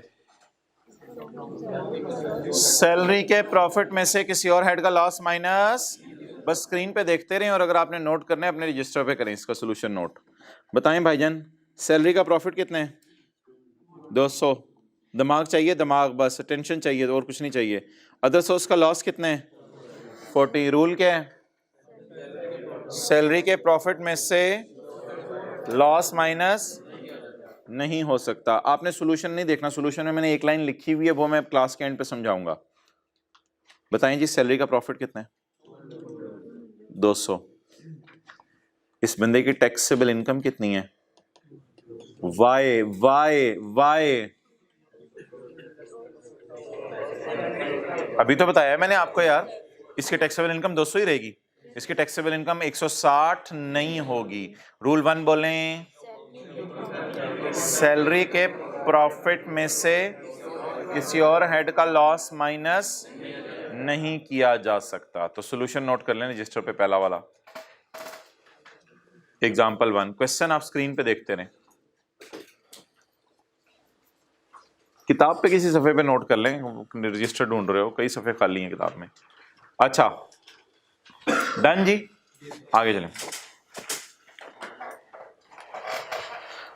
सैलरी के प्रॉफिट में से किसी और हेड का लॉस माइनस। बस स्क्रीन पे देखते रहें और अगर आपने नोट करना है अपने रजिस्टर पे करें इसका सोल्यूशन नोट। बताएं भाईजान सैलरी का प्रॉफिट कितने है? 200। दिमाग चाहिए, दिमाग, बस टेंशन चाहिए और कुछ नहीं चाहिए। अदर सोर्स का लॉस कितने है? 40। रूल क्या है? सैलरी के प्रॉफिट में से लॉस माइनस नहीं हो सकता। आपने सोल्यूशन नहीं देखना, सोल्यूशन में मैंने एक लाइन लिखी हुई है, वो मैं क्लास के एंड पे समझाऊंगा। बताएं जी सैलरी का प्रॉफिट कितना है? 200। इस बंदे की टैक्सेबल इनकम कितनी है? Why why why. अभी तो बताया है मैंने आपको यार, इसकी टैक्सेबल इनकम 200 ही रहेगी। इसकी टैक्सेबल इनकम 160 नहीं होगी। रूल 1 बोलें, सैलरी के प्रॉफिट में से किसी और हेड का लॉस माइनस नहीं किया जा सकता। तो सॉल्यूशन नोट कर लें रजिस्टर पे, पहला वाला एग्जांपल 1। क्वेश्चन आप स्क्रीन पे देखते रहें, किताब पे किसी सफे पे नोट कर लें, रजिस्टर ढूंढ रहे हो, कई सफे खाली हैं किताब में। अच्छा डन जी, आगे चलें।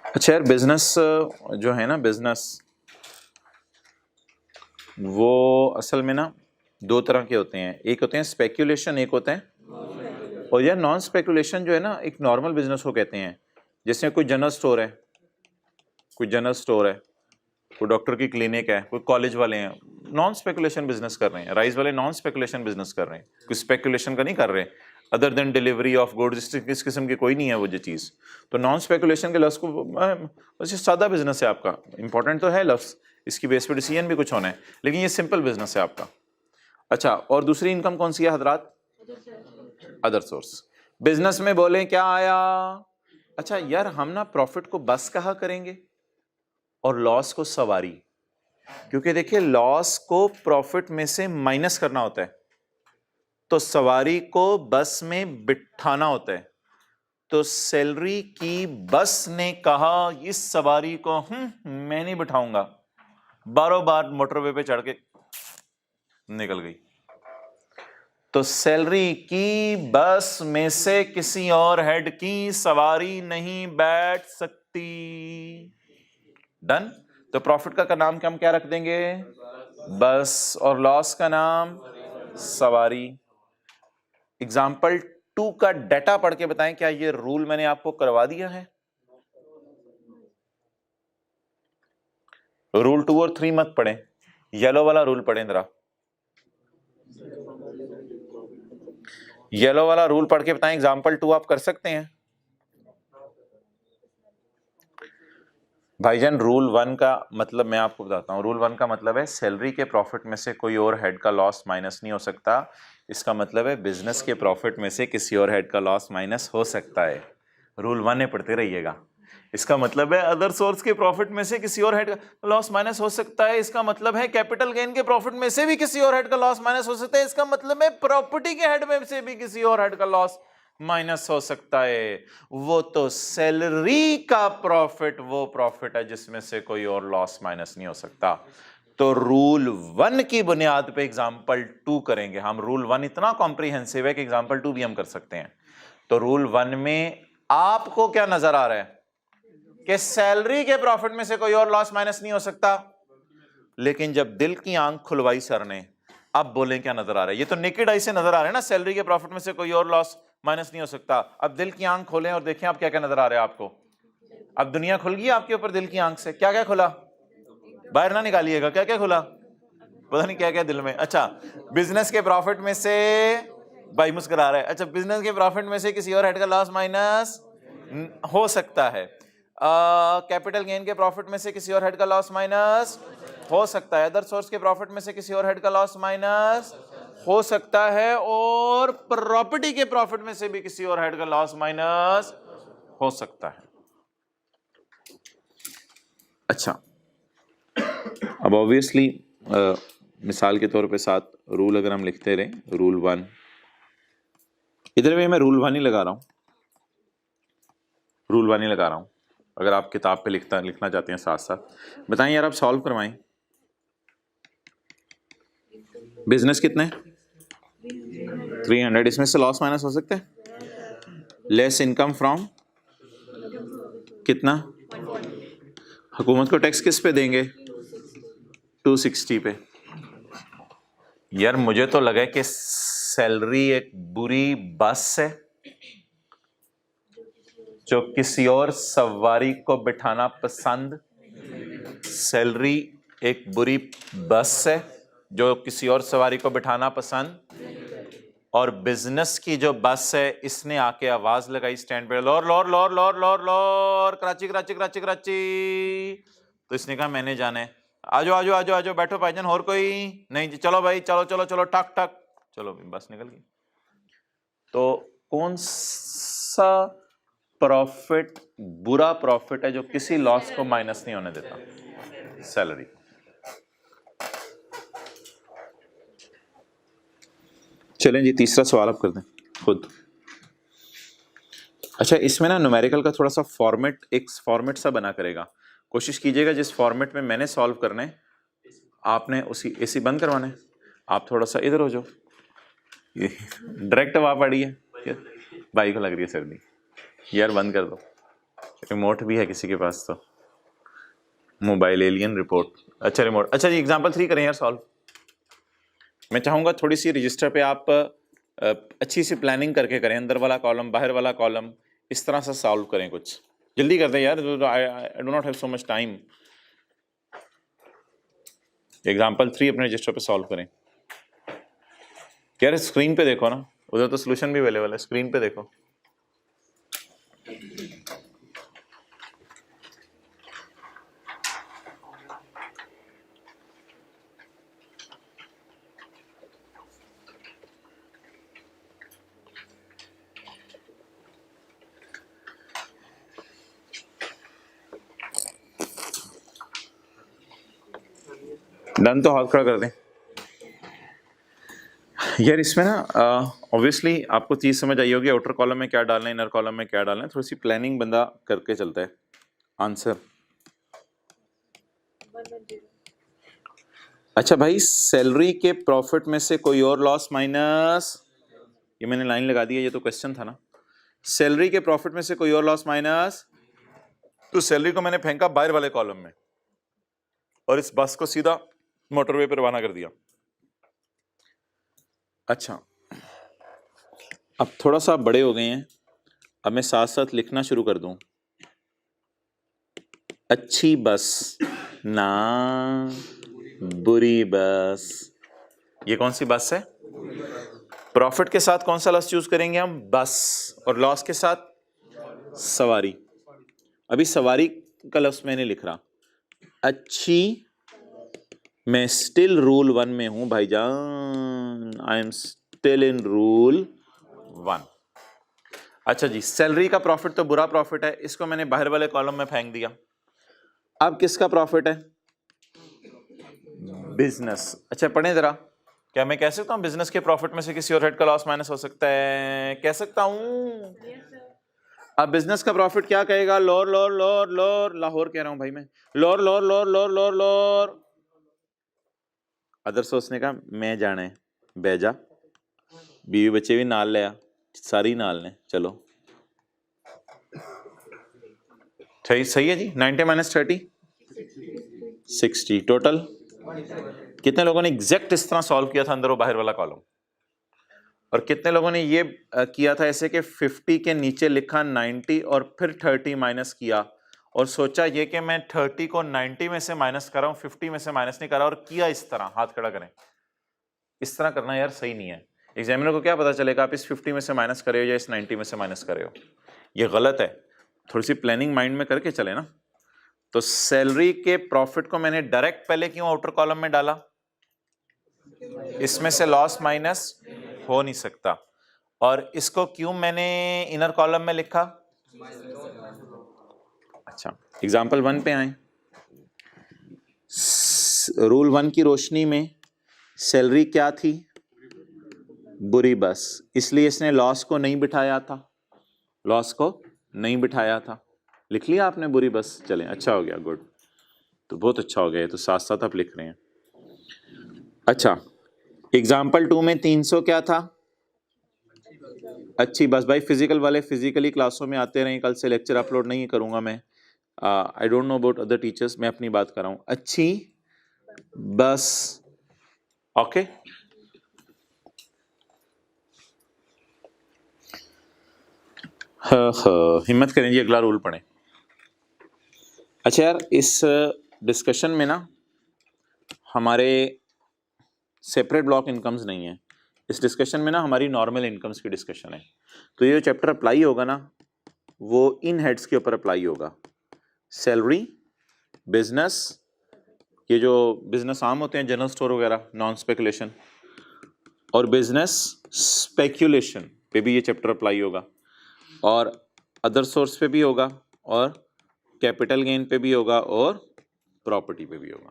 अच्छा यार बिजनेस जो है ना, बिजनेस वो असल में ना 2 तरह के होते हैं। एक होते हैं स्पेक्यूलेशन, एक होते हैं, और यार नॉन स्पेक्यूलेशन जो है ना, एक नॉर्मल बिजनेस को कहते हैं। जैसे कोई जनरल स्टोर है, कोई जनरल स्टोर है, कोई डॉक्टर की क्लिनिक है, कोई कॉलेज वाले हैं, नॉन स्पेकुलेशन बिजनेस कर रहे हैं। राइस वाले नॉन स्पेकुलेशन बिजनेस कर रहे हैं, कोई स्पेकुलेशन का नहीं कर रहे। Other than delivery of goods इस किस्म की कोई नहीं है वो जो चीज़। तो नॉन स्पेकुलेशन के लफ्ज़ को बस सादा बिजनेस है आपका। इंपॉर्टेंट तो है लफ्ज़, इसकी बेस पे डिसीजन भी कुछ होना है, लेकिन ये सिंपल बिजनेस है आपका। अच्छा, और दूसरी इनकम कौन सी है हजरात? Other source. बिजनेस में बोले क्या आया? अच्छा यार, हम ना प्रॉफिट को बस कहा करेंगे और लॉस को सवारी, क्योंकि देखिए लॉस को प्रॉफिट में से माइनस करना होता है, तो सवारी को बस में बिठाना होता है। तो सैलरी की बस ने कहा इस सवारी को मैं नहीं बिठाऊंगा, बारों बार मोटरवे पे चढ़ के निकल गई। तो सैलरी की बस में से किसी और हेड की सवारी नहीं बैठ सकती। डन। तो प्रॉफिट का नाम क्या हम क्या रख देंगे? बस। और लॉस का नाम सवारी। एग्जाम्पल 2 का डाटा पढ़ के बताएं, क्या ये रूल मैंने आपको करवा दिया है? रूल 2 और 3 मत पढ़ें, येलो वाला रूल पढ़ें जरा। येलो वाला रूल पढ़ के बताएं, एग्जाम्पल 2 आप कर सकते हैं? भाईजान रूल 1 का मतलब मैं आपको बताता हूं। रूल 1 का मतलब है सैलरी के प्रॉफिट में से कोई और हेड का लॉस माइनस नहीं हो सकता। इसका मतलब है बिजनेस के प्रॉफिट में से किसी और हेड का लॉस माइनस हो सकता है। रूल 1 है, पढ़ते रहिएगा। इसका मतलब है अदर सोर्स के प्रॉफिट में से किसी और हेड का लॉस माइनस हो सकता है। इसका मतलब है कैपिटल गेन के प्रॉफिट में से भी किसी और हेड का लॉस माइनस हो सकता है। इसका मतलब है प्रॉपर्टी के हेड में से भी किसी और हेड का लॉस माइनस हो सकता है। वो तो सैलरी का प्रॉफिट वो प्रॉफिट है जिसमें से कोई और लॉस माइनस नहीं हो सकता। तो रूल 1 की बुनियाद पे एग्जांपल 2 करेंगे हम। रूल 1 इतना कॉम्प्रिहेंसिव है कि एग्जांपल 2 भी हम कर सकते हैं। तो रूल 1 में आपको क्या नजर आ रहा है कि सैलरी के प्रॉफिट में से कोई और लॉस माइनस नहीं हो सकता। लेकिन जब दिल की आंख खुलवाई सर ने, अब बोले क्या नजर आ रहा है? ये तो नेकेड आई से नजर आ रहा है ना, सैलरी के प्रॉफिट में से कोई और लॉस माइनस नहीं हो सकता। अब दिल की आंख खोलें और देखें आप क्या क्या नजर आ रहा है आपको। अब दुनिया खुल गई आपके ऊपर दिल की आंख से। क्या क्या खुला? बाहर ना निकालिएगा, क्या क्या खुला? पता नहीं क्या क्या दिल में। अच्छा, बिजनेस के प्रॉफिट में से, भाई मुस्कुरा रहा है। अच्छा, बिजनेस के प्रॉफिट में से किसी और हेड का लॉस माइनस हो सकता है। कैपिटल गेन के प्रॉफिट में से किसी और हेड का लॉस माइनस हो सकता है। अदर सोर्स के प्रॉफिट में से किसी और हेड का लॉस माइनस हो सकता है। और प्रॉपर्टी के प्रॉफिट में से भी किसी और हेड का लॉस माइनस हो सकता है। अच्छा, अब ऑब्वियसली मिसाल के तौर पे साथ रूल अगर हम लिखते रहे, रूल 1, इधर भी मैं रूल 1 ही लगा रहा हूं, रूल 1 ही लगा रहा हूं। अगर आप किताब पे लिखना चाहते हैं साथ साथ बताएं यार, आप सॉल्व करवाएं। बिजनेस कितने? 300। इसमें से लॉस माइनस हो सकता है। लेस इनकम फ्रॉम कितना? हुकूमत को टैक्स किस पे देंगे? 260 पे। यार मुझे तो लगा कि सैलरी एक बुरी बस है जो किसी और सवारी को बिठाना पसंद। सैलरी एक बुरी बस है जो किसी और सवारी को बिठाना पसंद। और बिजनेस की जो बस है, इसने आके आवाज लगाई स्टैंड पे, लोर लोर लोर लोर लोर लोर, कराची कराची कराची कराची। तो इसने कहा मैंने जाना है। आजो आजो आजो आजो, बैठो भाईजान, और कोई नहीं जी? चलो भाई, चलो चलो चलो, टक टक, चलो बस निकल गई। तो कौन सा प्रॉफिट बुरा प्रॉफिट है जो किसी लॉस को माइनस नहीं होने देता? सैलरी। चलें जी, तीसरा सवाल आप कर दें खुद। अच्छा, इसमें ना न्यूमेरिकल का थोड़ा सा फॉर्मेट, एक फॉर्मेट सा बना करेगा। कोशिश कीजिएगा जिस फॉर्मेट में मैंने सॉल्व करना है आपने उसी, एसी बंद करवाना है। आप थोड़ा सा इधर हो जाओ, ये डायरेक्ट हवा पड़ी है, भाई को लग रही है सर्दी। यार बंद कर दो, रिमोट भी है किसी के पास तो, मोबाइल एलियन रिपोर्ट। अच्छा रिमोट। अच्छा जी, एग्जाम्पल 3 करें यार सॉल्व। मैं चाहूँगा थोड़ी सी रजिस्टर पे आप अच्छी सी प्लानिंग करके करें, अंदर वाला कॉलम बाहर वाला कॉलम, इस तरह से सॉल्व करें। कुछ जल्दी कर दें यार, I do not have so much time. Example 3 अपने रजिस्टर पे सॉल्व करें। यार स्क्रीन पे देखो ना, उधर तो सोल्यूशन भी अवेलेबल है, स्क्रीन पे देखो। डन तो हाथ खड़ा कर दें। यार इसमें ना ऑब्वियसली आपको चीज़ समझ आई होगी, आउटर कॉलम में क्या डालना है, इनर कॉलम में क्या डालना है। थोड़ी सी प्लानिंग बंदा करके चलता है। आंसर अच्छा भाई, सैलरी के प्रॉफिट में से कोई और लॉस माइनस, ये मैंने लाइन लगा दी है, ये तो क्वेश्चन था ना। सैलरी के प्रॉफिट में से कोई और लॉस माइनस, तो सैलरी को मैंने फेंका बाहर वाले कॉलम में और इस बस को सीधा मोटरवे पर रवाना कर दिया। अच्छा, अब थोड़ा सा बड़े हो गए हैं, अब मैं साथ साथ लिखना शुरू कर दूं। अच्छी बस ना बुरी बस, ये कौन सी बस है? प्रॉफिट के साथ कौन सा लफ्ज चूज करेंगे हम? बस, और लॉस के साथ सवारी। अभी सवारी का लफ्ज मैंने लिख रहा, अच्छी, मैं स्टिल रूल 1 में हूं भाईजान, I am still in rule 1। अच्छा जी, सैलरी का प्रॉफिट तो बुरा प्रॉफिट है, इसको मैंने बाहर वाले कॉलम में फेंक दिया। अब किसका प्रॉफिट है? बिजनेस। अच्छा पढ़ें जरा, क्या मैं कह सकता हूं बिजनेस के प्रॉफिट में से किसी और हेड का लॉस माइनस हो सकता है? कह सकता हूं। अब बिजनेस का प्रॉफिट क्या कहेगा? लोर लोर लोर लोर, लाहौर कह रहा हूं भाई मैं, लोर लोर लोर लोर लोर लोर। अदर सोचने का मैं जाने बेजा, बीवी बच्चे भी नाल लिया, सारी नाल ने, चलो सही है जी। 90 माइनस 30 60 टोटल। कितने लोगों ने एग्जैक्ट इस तरह सॉल्व किया था अंदर और बाहर वाला कॉलम? और कितने लोगों ने ये किया था ऐसे कि 50 के नीचे लिखा 90 और फिर 30 माइनस किया और सोचा ये कि मैं 30 को 90 में से माइनस कर रहा हूं, 50 में से माइनस नहीं कर रहा, और किया इस तरह? हाथ खड़ा करें। इस तरह करना यार सही नहीं है। एग्जामिनर को क्या पता चलेगा आप इस 50 में से माइनस कर रहे हो या इस 90 में से माइनस कर रहे हो? ये गलत है। थोड़ी सी प्लानिंग माइंड में करके चले ना। तो सैलरी के प्रॉफिट को मैंने डायरेक्ट पहले क्यों आउटर कॉलम में डाला? इसमें से लॉस माइनस हो नहीं सकता। और इसको क्यों मैंने इनर कॉलम में लिखा? अच्छा, एग्जाम्पल 1 पे आए। रूल 1 की रोशनी में सैलरी क्या थी? बुरी बस, इसलिए इसने लॉस को नहीं बिठाया था, लॉस को नहीं बिठाया था। लिख लिया आपने बुरी बस? चलें, अच्छा हो गया, गुड, तो बहुत अच्छा हो गया, तो साथ साथ आप लिख रहे हैं। अच्छा, एग्जाम्पल 2 में 300 क्या था? अच्छी बस। भाई फिजिकल वाले फिजिकली क्लासों में आते रहें, कल से लेक्चर अपलोड नहीं करूंगा मैं। I don't know about other teachers, मैं अपनी बात कर रहा हूं। अच्छी बस, ओके। हिम्मत करें जी, अगला रूल पढ़ें। अच्छा यार, इस डिस्कशन में ना हमारे सेपरेट ब्लॉक इनकम्स नहीं है, इस डिस्कशन में ना हमारी नॉर्मल इनकम्स की डिस्कशन है। तो ये चैप्टर अप्लाई होगा ना, वो इन हेड्स के ऊपर अप्लाई होगा। सैलरी, बिजनेस, ये जो बिजनेस आम होते हैं जनरल स्टोर वगैरह, नॉन स्पेकुलेशन, और बिजनेस स्पेक्यूलेशन पे भी ये चैप्टर अप्लाई होगा, और अदर सोर्स पे भी होगा, और कैपिटल गेन पे भी होगा, और प्रॉपर्टी पे भी होगा।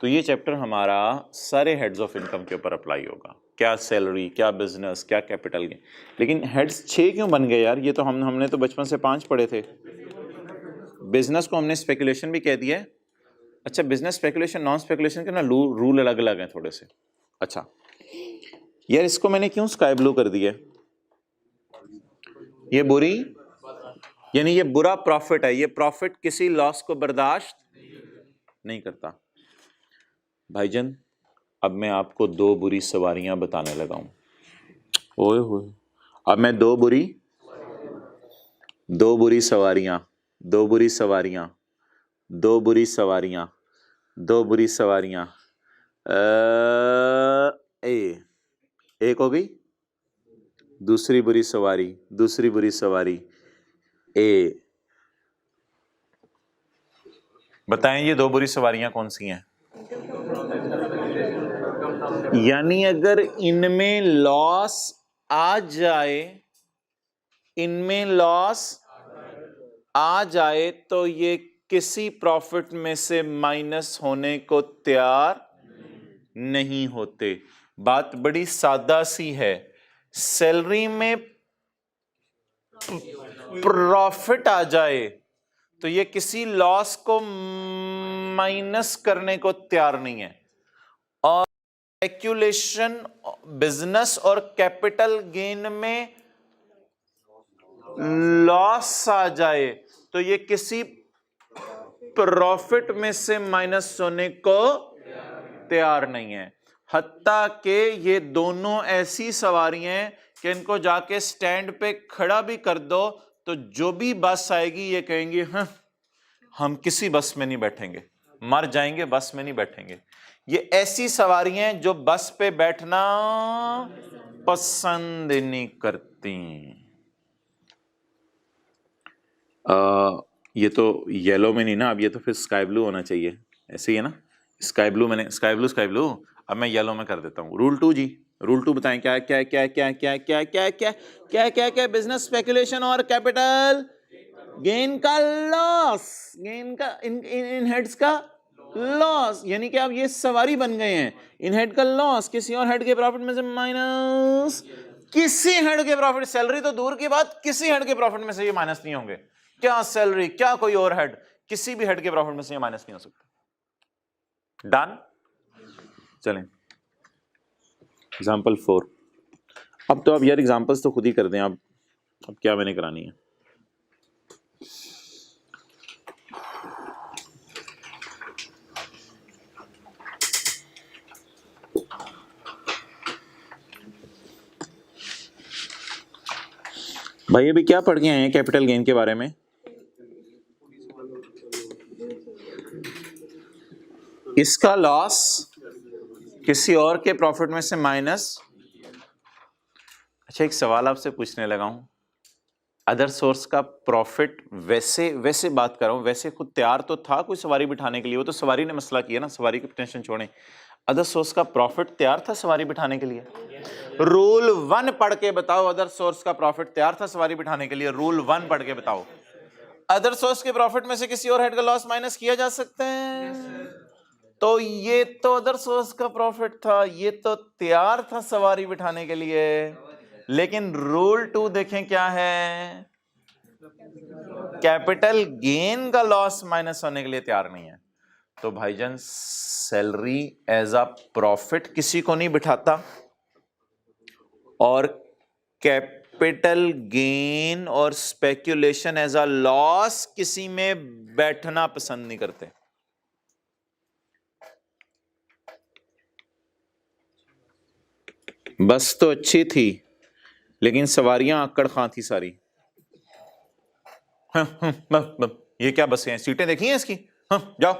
तो ये चैप्टर हमारा सारे हेड्स ऑफ इनकम के ऊपर अप्लाई होगा। क्या सैलरी, क्या बिजनेस, क्या कैपिटल गेन। लेकिन हेड्स 6 क्यों बन गए यार? ये तो हमने तो बचपन से 5 पढ़े थे। बिजनेस को हमने स्पेकुलेशन भी कह दिया है। अच्छा, बिजनेस स्पेकुलेशन नॉन स्पेकुलेशन के ना रूल अलग अलग हैं थोड़े से। अच्छा यार, इसको मैंने क्यों स्काई ब्लू कर दिया? ये बुरी, यानी ये बुरा प्रॉफिट है, ये प्रॉफिट किसी लॉस को बर्दाश्त नहीं करता। भाईजान, अब मैं आपको 2 बुरी सवारियां बताने लगा हूं। ओए होए, अब मैं 2 बुरी सवारियां, 2 बुरी सवारियां, 2 बुरी सवारियां, 2 बुरी सवारियां, ए, एक हो गई, दूसरी बुरी सवारी ए। बताएं ये दो बुरी सवारियां कौन सी हैं? यानी अगर इनमें लॉस आ जाए तो ये किसी प्रॉफिट में से माइनस होने को तैयार नहीं होते। बात बड़ी सादा सी है। सैलरी में प्रॉफिट आ जाए तो ये किसी लॉस को माइनस करने को तैयार नहीं है। और स्पेक्यूलेशन, बिजनेस और कैपिटल गेन में लॉस आ जाए तो ये किसी प्रॉफिट में से माइनस होने को तैयार नहीं है। हत्ता के ये दोनों ऐसी सवारियां हैं कि इनको जाके स्टैंड पे खड़ा भी कर दो तो जो भी बस आएगी ये कहेंगे हाँ, हम किसी बस में नहीं बैठेंगे, मर जाएंगे, बस में नहीं बैठेंगे। ये ऐसी सवारियां हैं जो बस पे बैठना पसंद नहीं करती। ये तो येलो में नहीं ना, अब ये तो फिर स्काई ब्लू होना चाहिए, ऐसे ही है ना। स्काई ब्लू, मैंने स्काई ब्लू, अब मैं येलो में कर देता हूँ। रूल 2 जी, रूल 2 बताएं क्या क्या क्या क्या क्या क्या क्या क्या क्या क्या क्या बिजनेस, स्पेकुलेशन और कैपिटल गेन का लॉस, गेन का इन हेड्स का लॉस, यानी कि अब ये सवारी बन गए हैं। इन हेड का लॉस किसी और हेड के प्रॉफिट में से माइनस, किसी हेड के प्रॉफिट, सैलरी तो दूर की बात, किसी हेड के प्रॉफिट में से ये माइनस नहीं होंगे। क्या सैलरी, क्या कोई और हेड, किसी भी हेड के प्रॉफिट में से ये माइनस नहीं हो सकता। डन। चलें एग्जांपल 4। अब तो आप यार एग्जांपल्स तो खुद ही कर दें। अब क्या मैंने करानी है। भाई अभी क्या पढ़ के आए हैं कैपिटल गेन के बारे में? इसका लॉस किसी और के प्रॉफिट में से माइनस। अच्छा एक सवाल आपसे पूछने लगा हूं, अदर सोर्स का प्रॉफिट, वैसे बात कर रहा हूं, वैसे खुद तैयार तो था कोई सवारी बिठाने के लिए, वो तो सवारी ने मसला किया ना, सवारी की टेंशन छोड़ें। अदर सोर्स का प्रॉफिट तैयार था सवारी बिठाने के लिए? रूल 1 पढ़ के बताओ, अदर सोर्स का प्रॉफिट तैयार था सवारी बिठाने के लिए? रूल 1 पढ़ के बताओ। अदर सोर्स के प्रॉफिट में से किसी और हेड का लॉस माइनस किया जा सकता है? तो ये तो अदर सोर्स का प्रॉफिट था, ये तो तैयार था सवारी बिठाने के लिए। लेकिन रूल 2 देखें क्या है, कैपिटल गेन का लॉस माइनस होने के लिए तैयार नहीं है। तो भाईजान सैलरी एज अ प्रॉफिट किसी को नहीं बिठाता, और कैपिटल गेन और स्पेक्यूलेशन एज अ लॉस किसी में बैठना पसंद नहीं करते। बस तो अच्छी थी लेकिन सवारियां आकड़ खां थी सारी। ये क्या बसें हैं, सीटें देखी हैं इसकी? जाओ,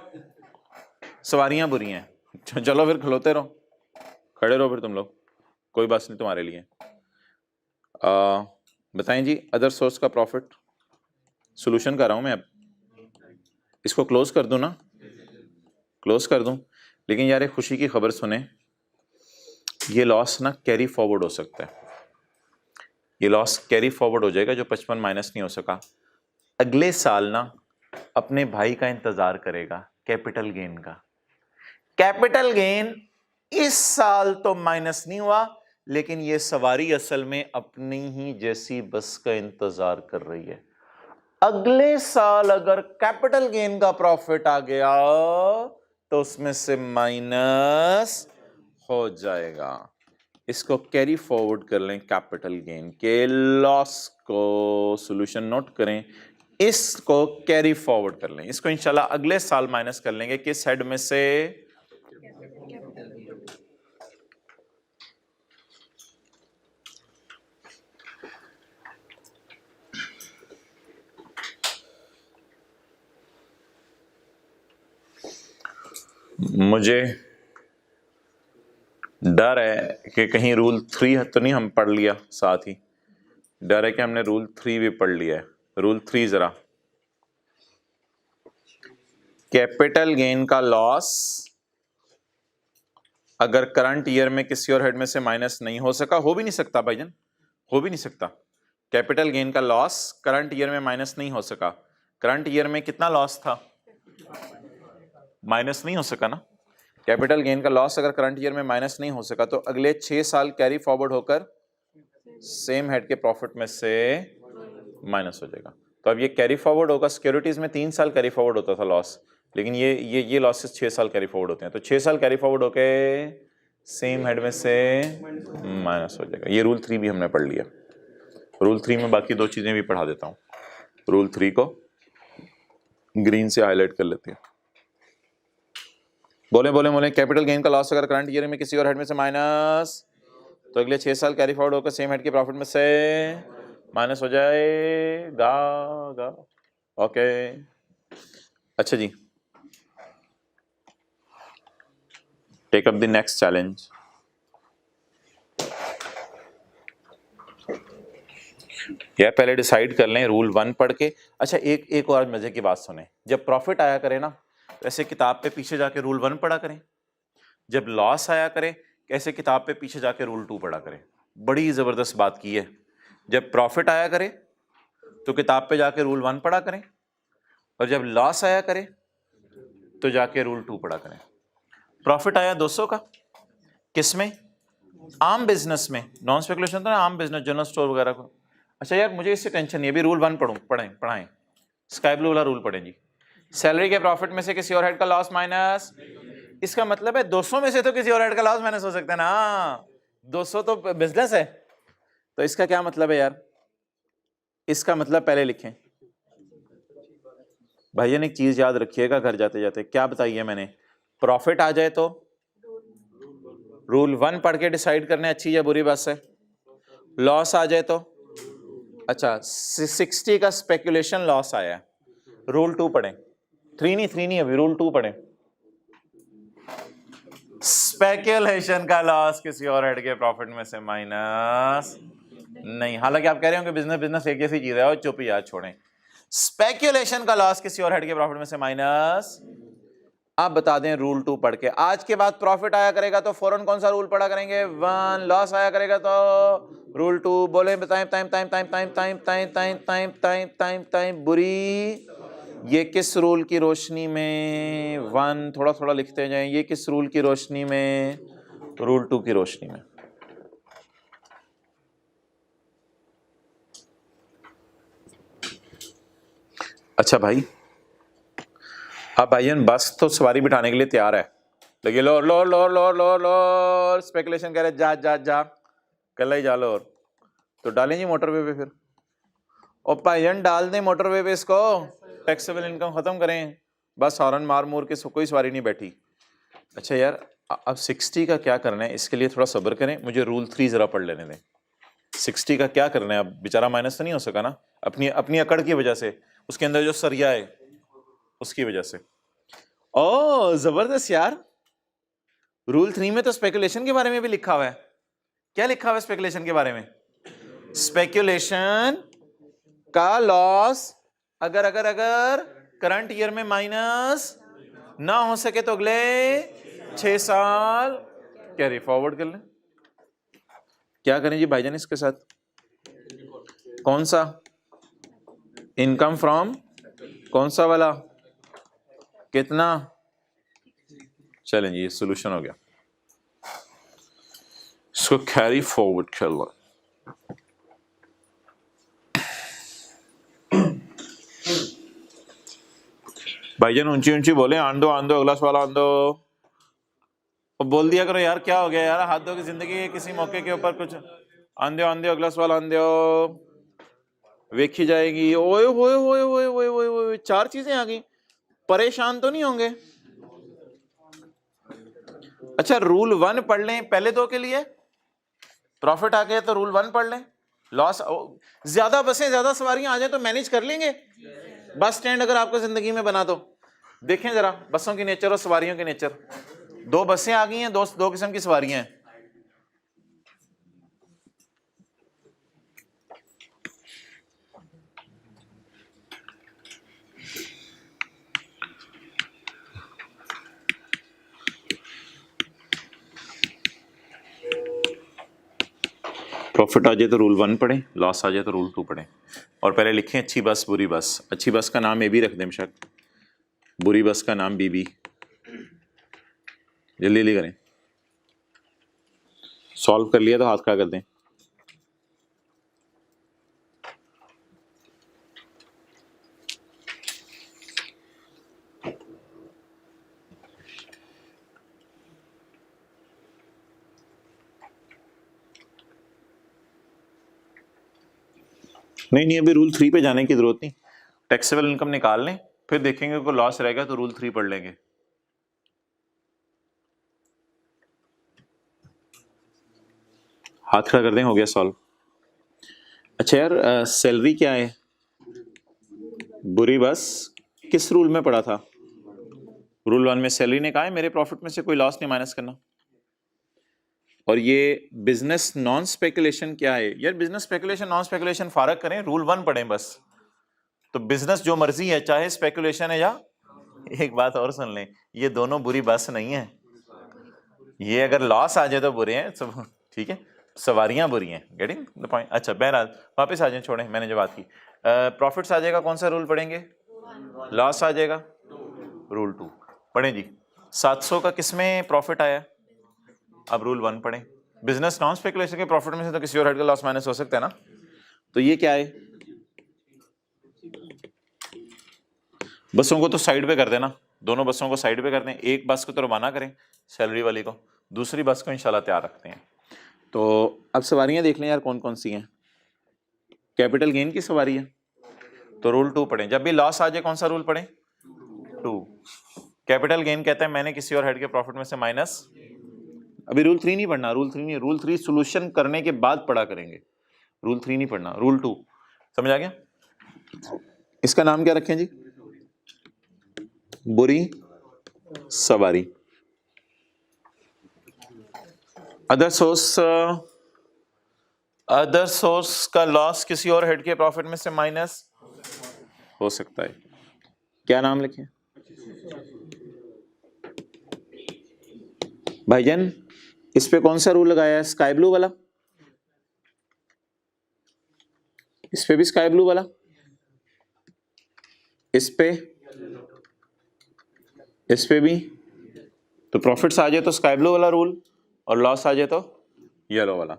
सवारियां बुरी हैं। चलो फिर खलोते रहो, खड़े रहो फिर तुम लोग, कोई बस नहीं तुम्हारे लिए। बताएं जी, अदर सोर्स का प्रॉफिट सॉल्यूशन कर रहा हूं मैं। अब इसको क्लोज कर दूं ना, क्लोज कर दूं, लेकिन यार एक खुशी की खबर सुने, ये लॉस ना कैरी फॉरवर्ड हो सकता है। ये लॉस कैरी फॉरवर्ड हो जाएगा, जो 55 माइनस नहीं हो सका, अगले साल ना अपने भाई का इंतजार करेगा कैपिटल गेन का। कैपिटल गेन इस साल तो माइनस नहीं हुआ, लेकिन ये सवारी असल में अपनी ही जैसी बस का इंतजार कर रही है। अगले साल अगर कैपिटल गेन का प्रॉफिट आ गया तो उसमें से माइनस हो जाएगा। इसको कैरी फॉरवर्ड कर लें, कैपिटल गेन के लॉस को सॉल्यूशन नोट करें, इसको कैरी फॉरवर्ड कर लें। इसको इंशाल्लाह अगले साल माइनस कर लेंगे किस हेड में से? मुझे डर है कि कहीं रूल 3 तो नहीं हम पढ़ लिया, साथ ही डर है कि हमने रूल 3 भी पढ़ लिया है। रूल 3 जरा, कैपिटल गेन का लॉस अगर करंट ईयर में किसी और हेड में से माइनस नहीं हो सका, हो भी नहीं सकता भाईजान, हो भी नहीं सकता। कैपिटल गेन का लॉस करंट ईयर में माइनस नहीं हो सका। करंट ईयर में कितना लॉस था? माइनस नहीं हो सका ना। कैपिटल गेन का लॉस अगर करंट ईयर में माइनस नहीं हो सका तो अगले 6 साल कैरी फॉरवर्ड होकर सेम हेड के प्रॉफिट में से माइनस हो जाएगा। तो अब ये कैरी फॉरवर्ड होगा। सिक्योरिटीज में 3 साल कैरी फॉरवर्ड होता था लॉस, लेकिन ये लॉसेस 6 साल कैरी फॉरवर्ड होते हैं। तो 6 साल कैरी फॉरवर्ड होके सेम हेड में से माइनस हो जाएगा। ये रूल 3 भी हमने पढ़ लिया। रूल 3 में बाकी 2 चीजें भी पढ़ा देता हूँ। रूल 3 को ग्रीन से हाईलाइट कर लेते हैं। बोले कैपिटल गेन का लॉस अगर करंट ईयर में किसी और हेड में से माइनस, तो अगले 6 साल कैरी फॉरवर्ड होकर सेम हेड के प्रॉफिट में से माइनस हो जाएगा। ओके, अच्छा जी, take up the next challenge. यार पहले डिसाइड कर लें रूल 1 पढ़ के। अच्छा एक और मजे की बात सुने, जब प्रॉफिट आया करे ना ऐसे किताब पे पीछे जाके रूल 1 पढ़ा करें, जब लॉस आया करे ऐसे किताब पे पीछे जाके रूल 2 पढ़ा करें। बड़ी जबरदस्त बात की है। जब प्रॉफिट आया करे तो किताब पे जाके रूल 1 पढ़ा करें, और जब लॉस आया करे तो जाके रूल 2 पढ़ा करें। प्रॉफिट आया 200 का, किसमें? आम बिजनेस में। नॉन स्पेकुलेशन था ना, आम बिजनेस, जनरल स्टोर वगैरह को। अच्छा यार मुझे इससे टेंशन नहीं है, अभी रूल 1 पढ़ाएं, स्काई ब्लू वाला रूल पढ़ें जी। सैलरी के प्रॉफिट में से किसी और हेड का लॉस माइनस, इसका मतलब है 200 में से तो किसी और हेड का लॉस माइनस हो सकता है ना। 200 तो बिजनेस है, तो इसका क्या मतलब है यार? इसका मतलब पहले लिखें भाईजान, एक चीज याद रखिएगा घर जाते जाते। क्या बताइए मैंने? प्रॉफिट आ जाए तो रूल 1 पढ़ के डिसाइड करने अच्छी या बुरी बात है। लॉस आ जाए तो, अच्छा 60 का स्पेकुलेशन लॉस आया, रूल 2 पढ़ें। 3 नहीं अभी, रूल 2 पढ़ें। स्पेकुलेशन का लॉस किसी और हेड के प्रॉफिट में से माइनस नहीं। हालांकि आप कह रहे हो कि बिजनेस एक जैसी चीज है, और चुप याद छोड़ें। स्पेकुलेशन का लॉस किसी और हेड के प्रॉफिट में से माइनस। आप बता दें रूल 2 पढ़ के। आज के बाद प्रॉफिट आया करेगा तो फौरन कौन सा रूल पढ़ा करेंगे? 1। लॉस आया करेगा तो रूल 2। बोले टाइम बुरी। ये किस रूल की रोशनी में? 1। थोड़ा थोड़ा लिखते जाएं। ये किस रूल की रोशनी में? रूल 2 की रोशनी में। अच्छा भाई, अब भाईजान बस तो सवारी बिठाने के लिए तैयार है, लेकिन लोर स्पेकुलेशन कह रहे जा कल ही जा लोर, तो डालें जी मोटरवे पे फिर। और भाईजान डाल दें मोटरवे पे इसको, टैक्सेबल इनकम खत्म करें। बस हॉर्न मार मूर के कोई सवारी नहीं बैठी। अच्छा यार अब 60 का क्या करना है, इसके लिए थोड़ा सब्र करें, मुझे रूल 3 जरा पढ़ लेने दें। 60 का क्या करना है? अब बेचारा माइनस तो नहीं हो सका ना, अपनी अकड़ की वजह से, उसके अंदर जो सरिया है उसकी वजह से। ओ जबरदस्त यार, रूल 3 में तो स्पेकुलेशन के बारे में भी लिखा हुआ है। क्या लिखा हुआ है स्पेकुलेशन के बारे में? स्पेकुलेशन का लॉस अगर करंट ईयर में माइनस ना हो सके तो अगले 6 साल कैरी फॉरवर्ड कर लें। क्या करें जी भाईजान इसके साथ? कौन सा? इनकम फ्रॉम कौन सा वाला? कितना? चलें जी, ये सोल्यूशन हो गया। इसको कैरी फॉरवर्ड कर लो। भाईजान ऊंची ऊंची बोले, आंदो अगला सवाल आंदो। और बोल दिया करो यार, क्या हो गया यार, हाथों की जिंदगी है, किसी मौके के ऊपर कुछ आंदो अगला सवाल आंदो, वेखी जाएगी। ओए होए होए होए होए होए होए, 4 चीजें आ गई, परेशान तो नहीं होंगे? अच्छा रूल 1 पढ़ लें पहले 2 के लिए। प्रॉफिट आ गया तो रूल 1 पढ़ लें। लॉस, ज्यादा बसें ज्यादा सवारियां आ जाए तो मैनेज कर लेंगे। बस स्टैंड अगर आपको जिंदगी में बना दो, देखें जरा बसों की नेचर और सवारियों की नेचर। 2 बसें आ गई हैं, दो किस्म की सवारियां हैं। प्रॉफिट आ जाए तो रूल 1 पढ़ें, लॉस आ जाए तो रूल 2 पढ़ें। और पहले लिखें अच्छी बस बुरी बस। अच्छी बस का नाम ए बी रख दें बेशक, बुरी बस का नाम बीबी। जल्दी जल्दी करें। सॉल्व कर लिया तो हाथ खड़ा कर दें। नहीं अभी रूल 3 पे जाने की जरूरत नहीं। टैक्सेबल इनकम निकाल लें, फिर देखेंगे कोई लॉस रहेगा तो रूल 3 पढ़ लेंगे। हाथ खड़ा कर दें, हो गया सॉल्व। अच्छा यार, सैलरी क्या है? बुरी बस किस रूल में पढ़ा था? रूल 1 में सैलरी ने कहा है मेरे प्रॉफिट में से कोई लॉस नहीं माइनस करना। और ये बिजनेस नॉन स्पेकुलेशन क्या है? यार बिजनेस स्पेकुलेशन नॉन स्पेकुलेशन फारक करें, रूल 1 पढ़ें बस। तो बिजनेस जो मर्जी है, चाहे स्पेकुलेशन है या, एक बात और सुन लें, ये दोनों बुरी बस नहीं है। ये अगर लॉस आ जाए तो बुरे हैं सब, ठीक है, सवारियां बुरी हैं। Getting the point? अच्छा बहरहाल वापस आ जाए, छोड़ें मैंने जो बात की। प्रॉफिट्स आ जाएगा, कौन सा रूल पढ़ेंगे? लॉस आ जाएगा, रूल 2 पढ़ें जी। 700 का किसमें प्रॉफिट आया? अब रूल 1 पढ़ें। बिजनेस नॉन स्पेकुलेशन के प्रॉफिट में से तो किसी और हेड का लॉस माइनस हो सकता है ना। तो ये क्या है? बसों को तो साइड पे कर देना, दोनों बसों को साइड पे कर दें। एक बस को तो रवाना करें सैलरी वाली को, दूसरी बस को इंशाल्लाह तैयार रखते हैं। तो अब सवारियां देख लें यार कौन कौन सी हैं। कैपिटल गेन की सवारी है तो रूल 2 पढ़ें। जब भी लॉस आ जाए कौन सा रूल पढ़ें? 2। कैपिटल गेन कहता है मैंने किसी और हेड के प्रॉफिट में से माइनस। अभी रूल 3 नहीं पढ़ना, रूल 3 नहीं, रूल 3 सोल्यूशन करने के बाद पढ़ा करेंगे। रूल 3 नहीं पढ़ना, रूल 2 समझ आ गया। इसका नाम क्या रखें जी? बुरी सवारी। अदर सोर्स का लॉस किसी और हेड के प्रॉफिट में से माइनस हो सकता है। क्या नाम लिखें भाईजान? इस पे कौन सा रूल लगाया है? स्काई ब्लू वाला? इस पे भी स्काई ब्लू वाला? इस पे भी? तो प्रॉफिट्स आ जाए तो स्काई ब्लू वाला रूल, और लॉस आ जाए तो येलो वाला।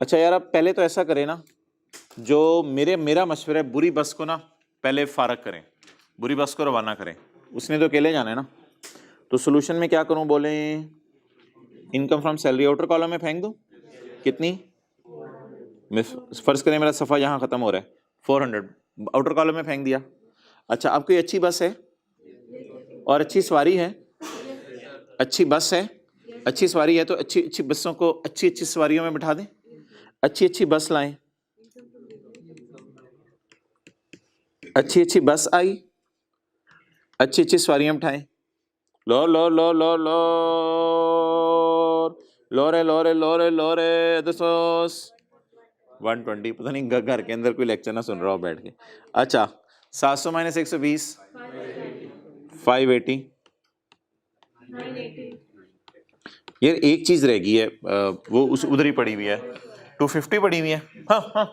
अच्छा यार, आप पहले तो ऐसा करें ना, जो मेरा मशवरा है, बुरी बस को ना पहले फारक करें, बुरी बस को रवाना करें। उसने तो अकेले जाना है ना। तो सोल्यूशन में क्या करूं? बोले income from salary outer column में फेंक दूं। कितनी? फर्ज करें मेरा सफ़ा यहाँ ख़त्म हो रहा है, 400 आउटर कॉलम में फेंक दिया। अच्छा, अब कोई अच्छी बस है और अच्छी सवारी है, अच्छी बस है, अच्छी सवारी है, तो अच्छी अच्छी बसों को अच्छी अच्छी सवारियों में बिठा दें। अच्छी अच्छी बस लाएं, अच्छी अच्छी बस आई, अच्छी अच्छी सवारियां बिठाएं। लो लो लो लो लो लोरे लोरे लोरे लोरे 120। पता नहीं घर के अंदर कोई लेक्चर ना सुन रहा हो बैठ के। अच्छा, 700 माइनस 120 580। यार एक चीज रह गई है, वो उस उधर ही पड़ी हुई है, 250 पड़ी हुई है। हाँ हाँ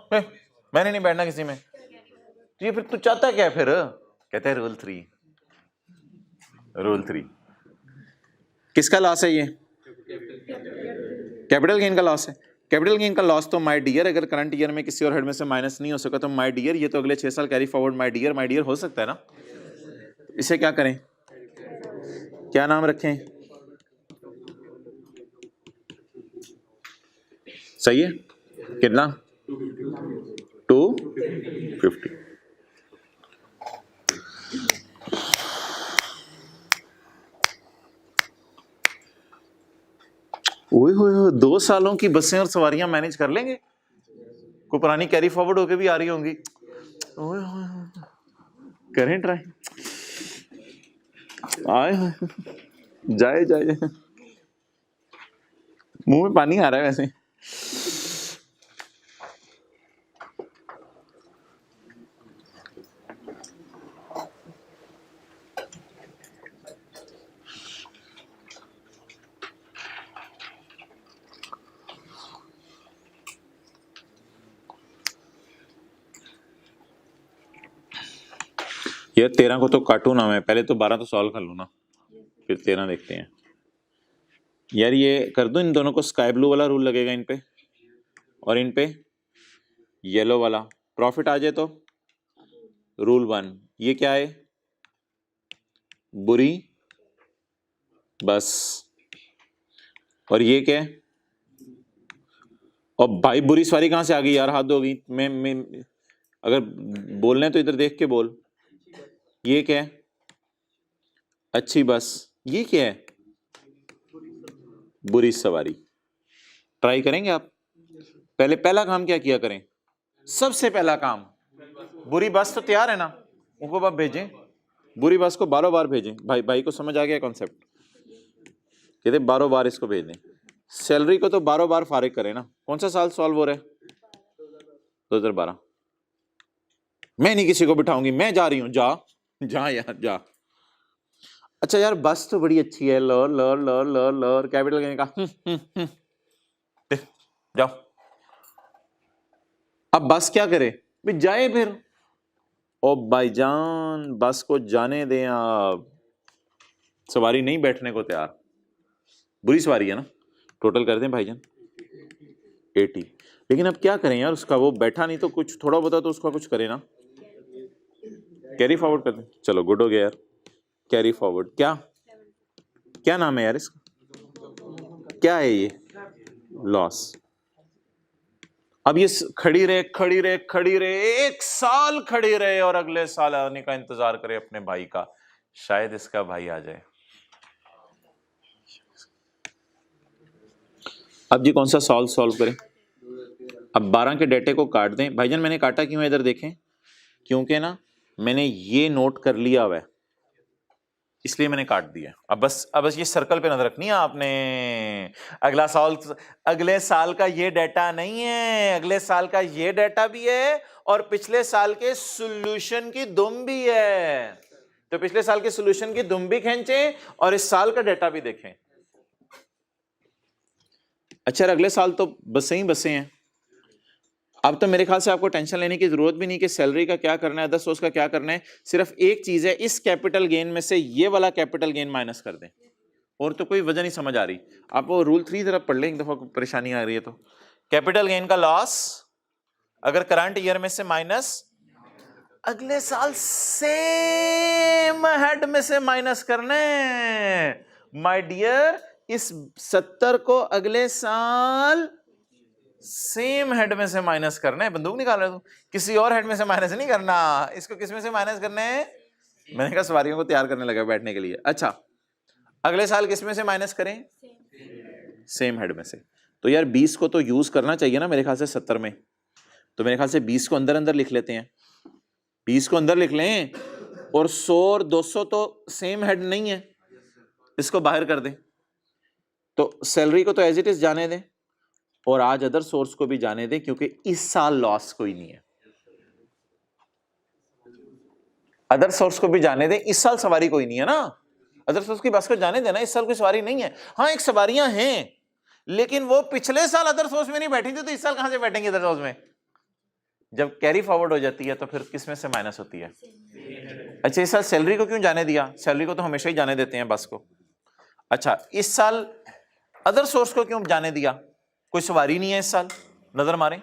मैंने नहीं बैठना किसी में। तो ये फिर तू चाहता क्या है फिर? कहते हैं रूल 3। रूल 3 किसका लॉस है? ये कैपिटल गेन का लॉस है। कैपिटल गेन का लॉस तो माय डियर, अगर करंट ईयर में किसी और हेड में से माइनस नहीं हो सका तो माय डियर, ये तो अगले 6 साल कैरी फॉरवर्ड माय डियर हो सकता है ना। इसे क्या करें? क्या नाम रखें? सही है कितना? 250। ओए होए, 2 सालों की बसें और सवारियां मैनेज कर लेंगे? कोई पुरानी कैरी फॉरवर्ड होके भी आ रही होंगी। ओए होए, करें ट्राई। आए जाए जाए जाए, मुंह में पानी आ रहा है वैसे। यार 13 को तो काटू ना मैं, पहले तो 12 तो सॉल्व कर लूँ ना, फिर 13 देखते हैं। यार ये कर दूं इन दोनों को, स्काई ब्लू वाला रूल लगेगा इन पे और इन पे येलो वाला, प्रॉफिट आ जाए तो रूल 1। ये क्या है, बुरी बस, और ये क्या है, और भाई बुरी सवारी कहां से आ गई यार, हाथ धोगी। मैं अगर बोलने तो इधर देख के बोल। ये क्या है, अच्छी बस। ये क्या है, बुरी सवारी। ट्राई करेंगे आप? पहले पहला काम क्या किया करें, सबसे पहला काम, बुरी बस तो तैयार है ना, उनको आप भेजें, बुरी बस को बारों बार भेजें। भाई को समझ आ गया कॉन्सेप्ट, कहते बारों बार इसको भेज दें। सैलरी को तो बारों बार फारिग करें ना। कौन सा साल सॉल्व हो रहा है, 2012। मैं नहीं किसी को बिठाऊंगी, मैं जा रही हूं, जा यार जा। अच्छा यार बस तो बड़ी अच्छी है, लोर लोर लोर लोर लोर कैपिटल गेन का जाओ। अब बस क्या करे भी, जाए फिर। ओ भाईजान बस को जाने दें आप, सवारी नहीं बैठने को तैयार, बुरी सवारी है ना। टोटल कर दें भाईजान 80। लेकिन अब क्या करें यार, उसका वो बैठा नहीं तो कुछ थोड़ा बहुत तो उसका कुछ करें ना, कैरी फॉरवर्ड कर दें। चलो गुड हो गया यार, कैरी फॉरवर्ड। क्या क्या नाम है यार इसका, क्या है ये, लॉस। अब ये खड़ी रहे खड़ी रहे खड़ी रहे, 1 साल खड़ी रहे और अगले साल आने का इंतजार करे अपने भाई का, शायद इसका भाई आ जाए। अब जी कौन सा सॉल्व करें। अब 12 के डेटे को काट दें भाईजान। मैंने काटा क्यों है इधर देखें, क्योंकि ना मैंने ये नोट कर लिया हुआ है, इसलिए मैंने काट दिया। अब बस ये सर्कल पे नजर रखनी है आपने। अगले साल का ये डाटा नहीं है, अगले साल का ये डाटा भी है और पिछले साल के सॉल्यूशन की दुम भी है। तो पिछले साल के सॉल्यूशन की दुम भी खींचें और इस साल का डाटा भी देखें। अच्छा अगले साल तो बसें हैं। अब तो मेरे ख्याल से आपको टेंशन लेने की जरूरत भी नहीं कि सैलरी का क्या करना है, अदर सोर्स का क्या करना है। सिर्फ एक चीज है, इस कैपिटल गेन में से ये वाला कैपिटल गेन माइनस कर दें, और तो कोई वजह नहीं समझ आ रही। आप वो रूल 3 तरफ पढ़ लें, एक दफा परेशानी आ रही है तो। कैपिटल गेन का लॉस अगर करंट ईयर में से माइनस अगले साल सेम हेड में से माइनस करने। माय डियर, इस 70 को अगले साल सेम हेड में से माइनस करना है। बंदूक निकाल रहे हो, किसी और हेड में से माइनस नहीं करना, इसको किस में से माइनस करना है। मैंने कहा सवारियों को तैयार करने लगा बैठने के लिए। अच्छा अगले साल किस में से माइनस करें, सेम हेड में से। तो यार 20 को तो यूज करना चाहिए ना मेरे ख्याल से 70 में, तो मेरे ख्याल से 20 को अंदर अंदर लिख लेते हैं। 20 को अंदर लिख लें और 100 और 200 तो सेम हेड नहीं है, इसको बाहर कर दें। तो सैलरी को तो एज इट इज जाने दें और आज अदर सोर्स को भी जाने दें, क्योंकि इस साल लॉस कोई नहीं है। अदर सोर्स को भी जाने दें, इस साल सवारी कोई नहीं है ना। अदर सोर्स की बस को जाने देना, इस साल कोई सवारी नहीं है। हाँ एक सवारियां हैं, लेकिन वो पिछले साल अदर सोर्स में नहीं बैठी थी, तो इस साल कहां से बैठेंगे अदर सोर्स में। जब कैरी फॉरवर्ड हो जाती है तो फिर किस में से माइनस होती है। अच्छा इस साल सैलरी को क्यों जाने दिया, सैलरी को तो हमेशा ही जाने देते हैं बस को। अच्छा इस साल अदर सोर्स को क्यों जाने दिया, कोई सवारी नहीं है इस साल, नजर मारें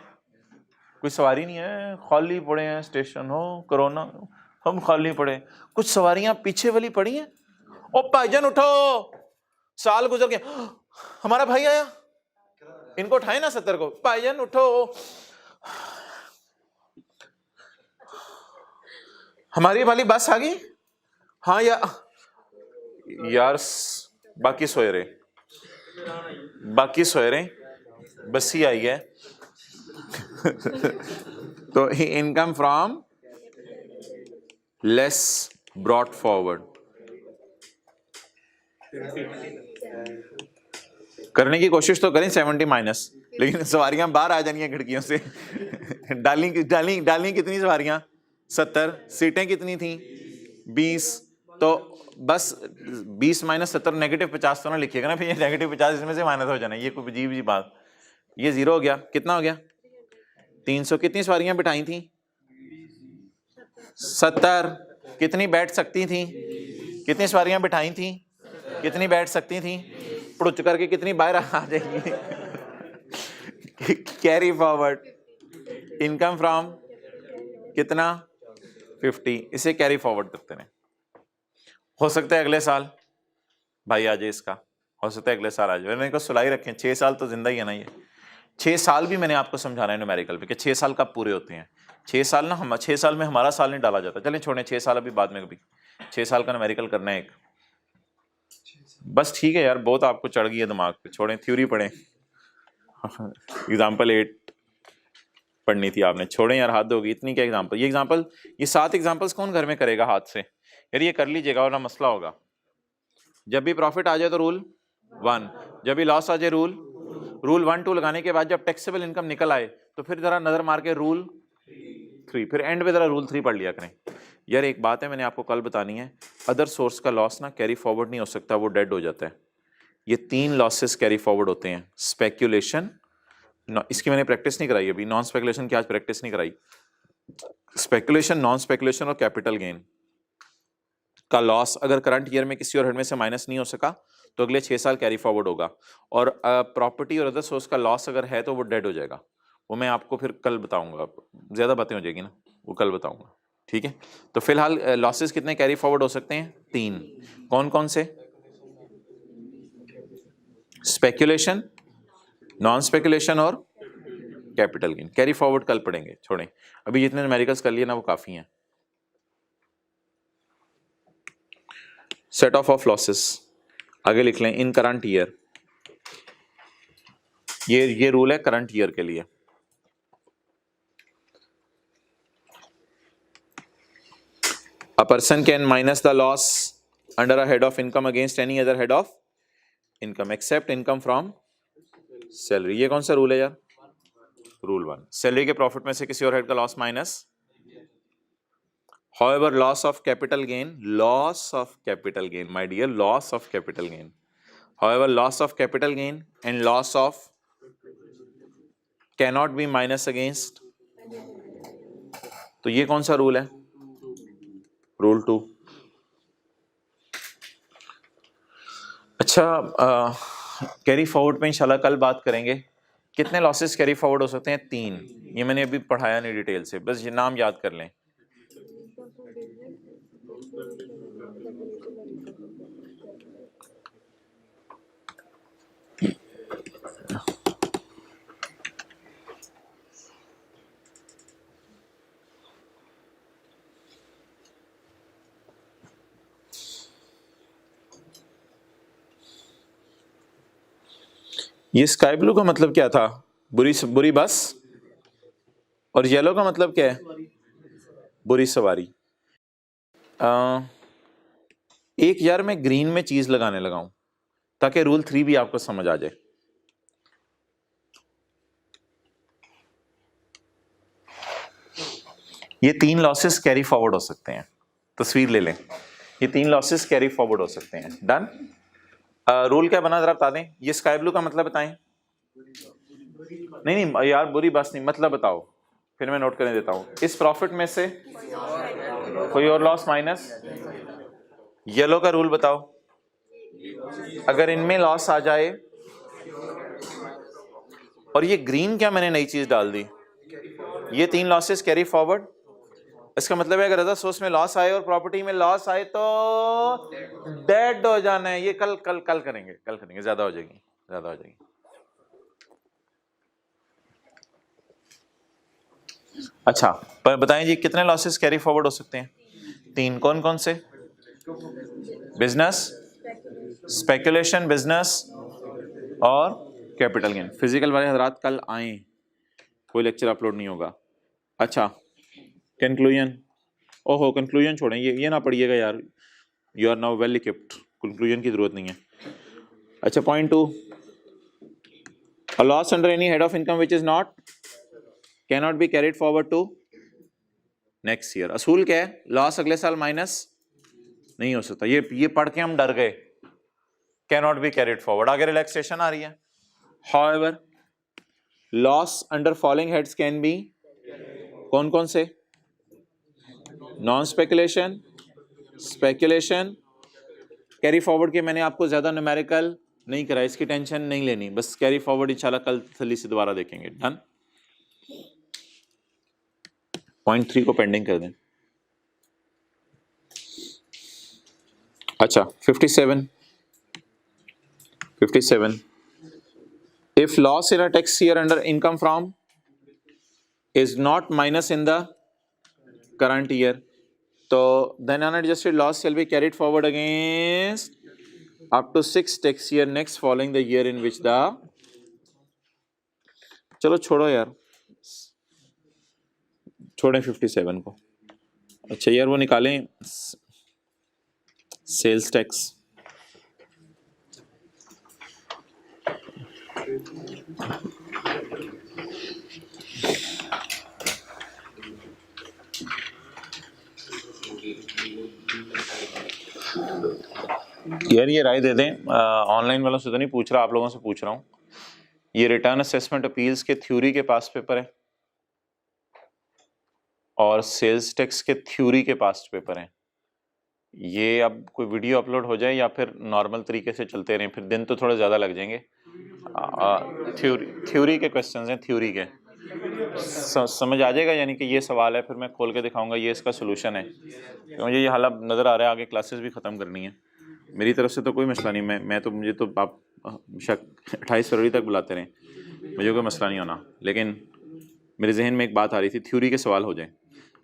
कोई सवारी नहीं है, खाली पड़े हैं स्टेशन, हो कोरोना हम खाली पड़े। कुछ सवारियां पीछे वाली पड़ी हैं। ओ भाईजान उठो, साल गुजर गया, हमारा भाई आया, इनको उठाए ना 70 को। भाईजान उठो, हमारी वाली बस आ गई। हाँ यार बाकी सोए रहे, बाकी सोए रहे, बस ही आई है। तो income from less brought forward करने की कोशिश तो करें 70 माइनस, लेकिन सवारियां बाहर आ जानी है खिड़कियों से। डाली कितनी सवारियां, 70, सीटें कितनी थी 20, तो बस 20 माइनस 70 नेगेटिव 50 तो ना लिखिएगा ना, फिर ये नेगेटिव 50 इसमें से माइनस हो जाना, ये कोई अजीब जी बात। ये 0 हो गया, कितना हो गया 300। कितनी सवारियां बिठाई थी 70, कितनी बैठ सकती थी, कितनी सवारियां बिठाई थी, कितनी बैठ सकती थी, पुड़ुच करके कितनी बाहर आ जाएगी। कैरी फॉरवर्ड इनकम फ्रॉम कितना 50, इसे कैरी फॉरवर्ड करते हैं। हो सकता है अगले साल भाई आ जाए इसका, हो सकता है अगले साल आ जाए। मैंने इनको सुलाई रखे 6 साल तो जिंदा ही है ना ये। 6 साल भी मैंने आपको समझाना है न्यूमेरिकल पे कि 6 साल कब पूरे होते हैं। 6 साल ना, हम 6 साल में हमारा साल नहीं डाला जाता। चलें छोड़ें 6 साल, अभी बाद में कभी 6 साल का न्यूमेरिकल करना है एक। बस ठीक है यार, बहुत आपको चढ़ गई है दिमाग पे, छोड़ें थ्योरी पढ़ें। एग्जाम्पल 8 पढ़नी थी आपने, छोड़ें यार, हाथ होगी इतनी क्या एग्जाम्पल। ये एग्जाम्पल, ये 7 एग्जाम्पल्स कौन घर में करेगा हाथ से यार, ये कर लीजिएगा वरना मसला होगा। जब भी प्रॉफिट आ जाए तो रूल 1, जब भी लॉस आ जाए रूल 1 2 लगाने के बाद जब टैक्सेबल इनकम निकल आए तो फिर जरा नजर मार के रूल 3, फिर एंड में जरा रूल 3 पढ़ लिया करें। यार एक बात है मैंने आपको कल बतानी है, अदर सोर्स का लॉस ना कैरी फॉरवर्ड नहीं हो सकता, वो डेड हो जाता है। ये 3 लॉसेस कैरी फॉरवर्ड होते हैं, स्पेक्यूलेशन, इसकी मैंने प्रैक्टिस नहीं कराई अभी, नॉन स्पेकुलेशन की आज प्रैक्टिस नहीं कराई। स्पेकुलेशन, नॉन स्पेकुलेशन और कैपिटल गेन का लॉस अगर करंट ईयर में किसी और हेड में से माइनस नहीं हो सका तो अगले 6 साल कैरी फॉरवर्ड होगा। और प्रॉपर्टी और अदर सोर्स का लॉस अगर है तो वो डेड हो जाएगा। वो मैं आपको फिर कल बताऊंगा, ज्यादा बातें हो जाएगी ना, वो कल बताऊंगा, ठीक है। तो फिलहाल लॉसेस कितने कैरी फॉरवर्ड हो सकते हैं? 3। कौन कौन से? स्पेकुलेशन, नॉन स्पेकुलेशन और कैपिटल गेन। कैरी फॉरवर्ड कल पढ़ेंगे, छोड़ें अभी जितने न्यूमेरिकल्स कर लिए ना वो काफी हैं। सेट ऑफ लॉसेस आगे लिख लें इन करंट ईयर, ये रूल है करंट ईयर के लिए। A person can minus the loss under a head of income against any other head of income except income from salary। ये कौन सा रूल है यार? रूल 1। सैलरी के प्रॉफिट में से किसी और हेड का loss minus. However, loss of capital gain, my dear, loss of capital gain. However, loss of capital gain and loss of cannot be minus against। तो ये कौन सा रूल है? रूल 2। अच्छा, कैरी फॉरवर्ड पे इंशाल्लाह कल बात करेंगे। कितने लॉसेस कैरी फॉरवर्ड हो सकते हैं? 3। ये मैंने अभी पढ़ाया नहीं डिटेल से, बस ये नाम याद कर लें। ये स्काई ब्लू का मतलब क्या था? बुरी बस। और येलो का मतलब क्या है? बुरी सवारी। एक यार मैं ग्रीन में चीज लगाने लगा हूं ताकि रूल 3 भी आपको समझ आ जाए। ये 3 लॉसेस कैरी फॉरवर्ड हो सकते हैं, तस्वीर ले लें। ये 3 लॉसेस कैरी फॉरवर्ड हो सकते हैं। डन। रूल क्या बना जरा बता दें। ये स्काई ब्लू का मतलब बताएं। नहीं यार, बुरी बस नहीं, मतलब बताओ, फिर मैं नोट करने देता हूं। इस प्रॉफिट में से कोई और लॉस माइनस। येलो का रूल बताओ। अगर इनमें लॉस आ जाए, और ये ग्रीन क्या मैंने नई चीज डाल दी, ये 3 लॉसेस कैरी फॉरवर्ड। इसका मतलब है अगर अदर सोर्स में लॉस आए और प्रॉपर्टी में लॉस आए तो डेड हो जाना है। ये कल करेंगे, ज्यादा हो जाएगी। अच्छा, पर बताएं जी कितने लॉसेस कैरी फॉरवर्ड हो सकते हैं? 3। कौन कौन से? बिजनेस, स्पेकुलेशन बिजनेस और कैपिटल गेन। फिजिकल वाले हजरात कल आए, कोई लेक्चर अपलोड नहीं होगा। अच्छा, कंक्लूजन। ओहो, कंक्लूजन छोड़ें, ये ना पढ़िएगा यार, you are now well equipped, conclusion की जरूरत नहीं है। अच्छा, point 2, a loss under any head of income which is not cannot be carried forward to next year. असूल क्या है? लॉस अगले साल माइनस नहीं हो सकता। ये पढ़ के हम डर गए, कैनॉट बी कैरिड फॉरवर्ड। आगे रिलैक्सेशन आ रही है। However, loss under falling heads can be कौन कौन से? Non speculation, speculation, carry forward के मैंने आपको ज्यादा न्यूमेरिकल नहीं करा, इसकी टेंशन नहीं लेनी, बस कैरी फॉरवर्ड इंशाल्लाह कल तसल्ली से दोबारा देखेंगे। डन। पॉइंट 3 को पेंडिंग कर दें। अच्छा 57 if loss in a tax year under income from is not minus in the current year, so then unadjusted loss shall be carried forward against up to 6 tax year next following the year in which the, चलो छोड़ो यार, छोड़ें 57 को। अच्छा यार वो निकालें सेल्स टैक्स। यार ये राय दे दें, ऑनलाइन वालों से तो नहीं पूछ रहा, आप लोगों से पूछ रहा हूँ। ये रिटर्न असेसमेंट अपील्स के थ्योरी के पास पेपर है और सेल्स टैक्स के थ्योरी के पास पेपर है। ये अब कोई वीडियो अपलोड हो जाए या फिर नॉर्मल तरीके से चलते रहें, फिर दिन तो थोड़े ज़्यादा लग जाएंगे। थ्योरी के क्वेश्चंस हैं, थ्योरी के समझ आ जाएगा, यानी कि ये सवाल है, फिर मैं खोल के दिखाऊंगा ये इसका सोल्यूशन है। तो मुझे ये हालत नज़र आ रहा है, आगे क्लासेस भी ख़त्म करनी है। मेरी तरफ से तो कोई मसला नहीं, मैं तो मुझे तो आप शक 28 फरवरी तक बुलाते रहें, मुझे कोई मसला नहीं होना, लेकिन मेरे जहन में एक बात आ रही थी, थ्योरी के सवाल हो जाएं।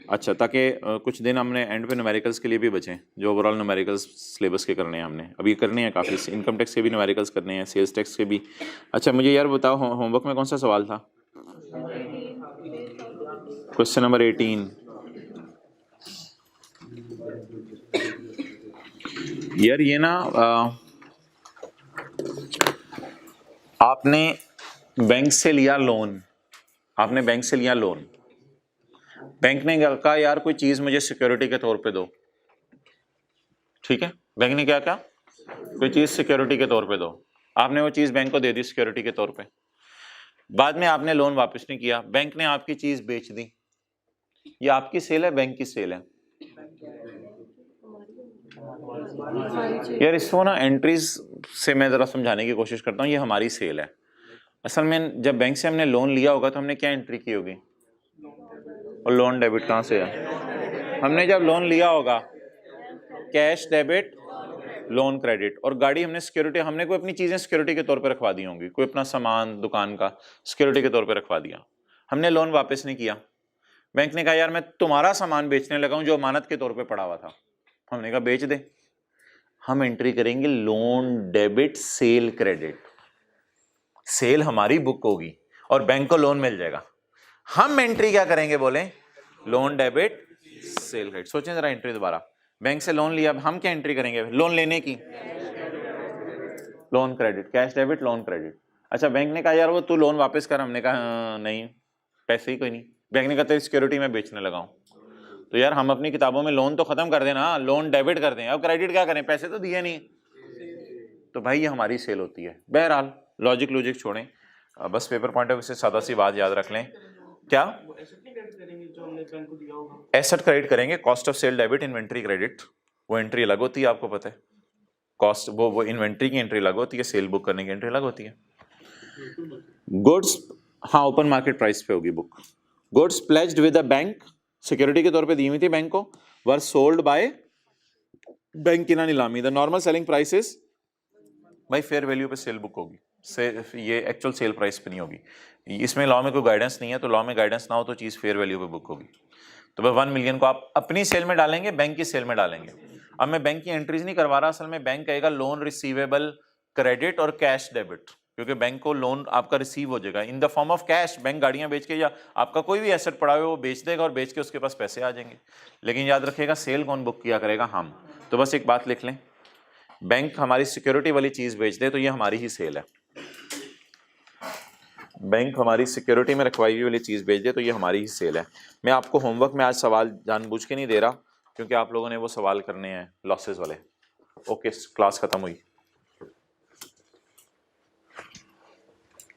अच्छा, ताकि कुछ दिन हमने एंड पे न्यूमेरिकल्स के लिए भी बचें, जो ओवरऑल न्यूमेरिकल्स सिलेबस के करने हैं हमने, अभी ये करने हैं काफ़ी, इनकम टैक्स के भी न्यूमेरिकल्स करने हैं, सेल्स टैक्स के भी। अच्छा मुझे यार बताओ, होमवर्क में कौन सा सवाल था? Question number 18। यार ये ना आपने बैंक से लिया लोन, आपने बैंक से लिया लोन, बैंक ने कहा यार कोई चीज मुझे सिक्योरिटी के तौर पे दो, ठीक है, बैंक ने क्या कहा, कोई चीज सिक्योरिटी के तौर पे दो, आपने वो चीज बैंक को दे दी सिक्योरिटी के तौर पे, बाद में आपने लोन वापस नहीं किया, बैंक ने आपकी चीज बेच दी, ये आपकी सेल है, बैंक की सेल है? यार इसको ना एंट्रीज से मैं जरा समझाने की कोशिश करता हूँ, ये हमारी सेल है। असल में जब बैंक से हमने लोन लिया होगा तो हमने क्या एंट्री की होगी, और लोन डेबिट कहाँ से है, हमने जब लोन लिया होगा कैश डेबिट लोन क्रेडिट, और गाड़ी हमने सिक्योरिटी, हमने कोई अपनी चीजें सिक्योरिटी के तौर पे रखवा दी होंगी, कोई अपना सामान दुकान का सिक्योरिटी के तौर पे रखवा दिया, हमने लोन वापस नहीं किया, बैंक ने कहा यार मैं तुम्हारा सामान बेचने लगा हूं जो अमानत के तौर पे पड़ा हुआ था, हमने कहा बेच दे, हम एंट्री करेंगे loan debit sale credit, sale हमारी बुक होगी और बैंक को लोन मिल जाएगा, हम एंट्री क्या करेंगे बोले, लोन डेबिट सेल क्रेडिट। सोचें जरा एंट्री दोबारा, बैंक से लोन लिया, हम क्या एंट्री करेंगे, लोन लेने की, loan credit, cash debit loan credit. अच्छा बैंक ने कहा यार वो तू लोन वापस कर, हमने कहा नहीं पैसे ही कोई नहीं, बैंक ने कहा तेरी सिक्योरिटी में बेचने लगा हूं, तो यार हम अपनी किताबों में लोन तो खत्म कर देना, लोन डेबिट कर दें, अब क्रेडिट क्या करें, पैसे तो दिए नहीं, तो भाई ये हमारी सेल होती है। बहरहाल लॉजिक छोड़ें, बस पेपर पॉइंट ऑफ व्यू से सादा सी बात याद रख लें, क्या एसेट क्रेडिट करेंगे, cost of sale debit, inventory credit, वो एंट्री अलग होती है, आपको पता है, कॉस्ट वो इन्वेंट्री की एंट्री अलग होती है, सेल बुक करने की एंट्री अलग होती है। गुड्स, हाँ ओपन मार्केट प्राइस पे होगी book. Goods pledged with a bank, security के तौर पे दी हुई थी बैंक को, वर सोल्ड बाय बैंक की ना नीलामी, द नॉर्मल सेलिंग प्राइसेस भाई फेयर वैल्यू पे सेल बुक होगी, से ये एक्चुअल सेल प्राइस पे नहीं होगी, इसमें लॉ में कोई गाइडेंस नहीं है, तो लॉ में गाइडेंस ना हो तो चीज़ फेयर वैल्यू पे बुक होगी। तो भाई 1 मिलियन को आप अपनी सेल में डालेंगे, बैंक की सेल में डालेंगे, अब मैं बैंक की एंट्रीज नहीं करवा रहा, असल में बैंक कहेगा लोन रिसीवेबल क्रेडिट और कैश डेबिट, क्योंकि बैंक को लोन आपका रिसीव हो जाएगा in the form of cash, bank गाड़ियां बेच के या आपका कोई भी एसेट पड़ा हुआ वो बेच देगा और बेच के उसके पास पैसे आ जाएंगे, लेकिन याद रखिएगा सेल कौन बुक किया करेगा, हम। तो बस एक बात लिख लें, बैंक हमारी सिक्योरिटी वाली चीज बेच दे तो ये हमारी ही सेल है, बैंक हमारी सिक्योरिटी में रखवाई हुई वाली चीज बेच दे तो ये हमारी ही सेल है। मैं आपको होमवर्क में आज सवाल जानबूझ के नहीं दे रहा क्योंकि आप लोगों ने वो सवाल करने हैं लॉसेस वाले। ओके, क्लास खत्म हुई।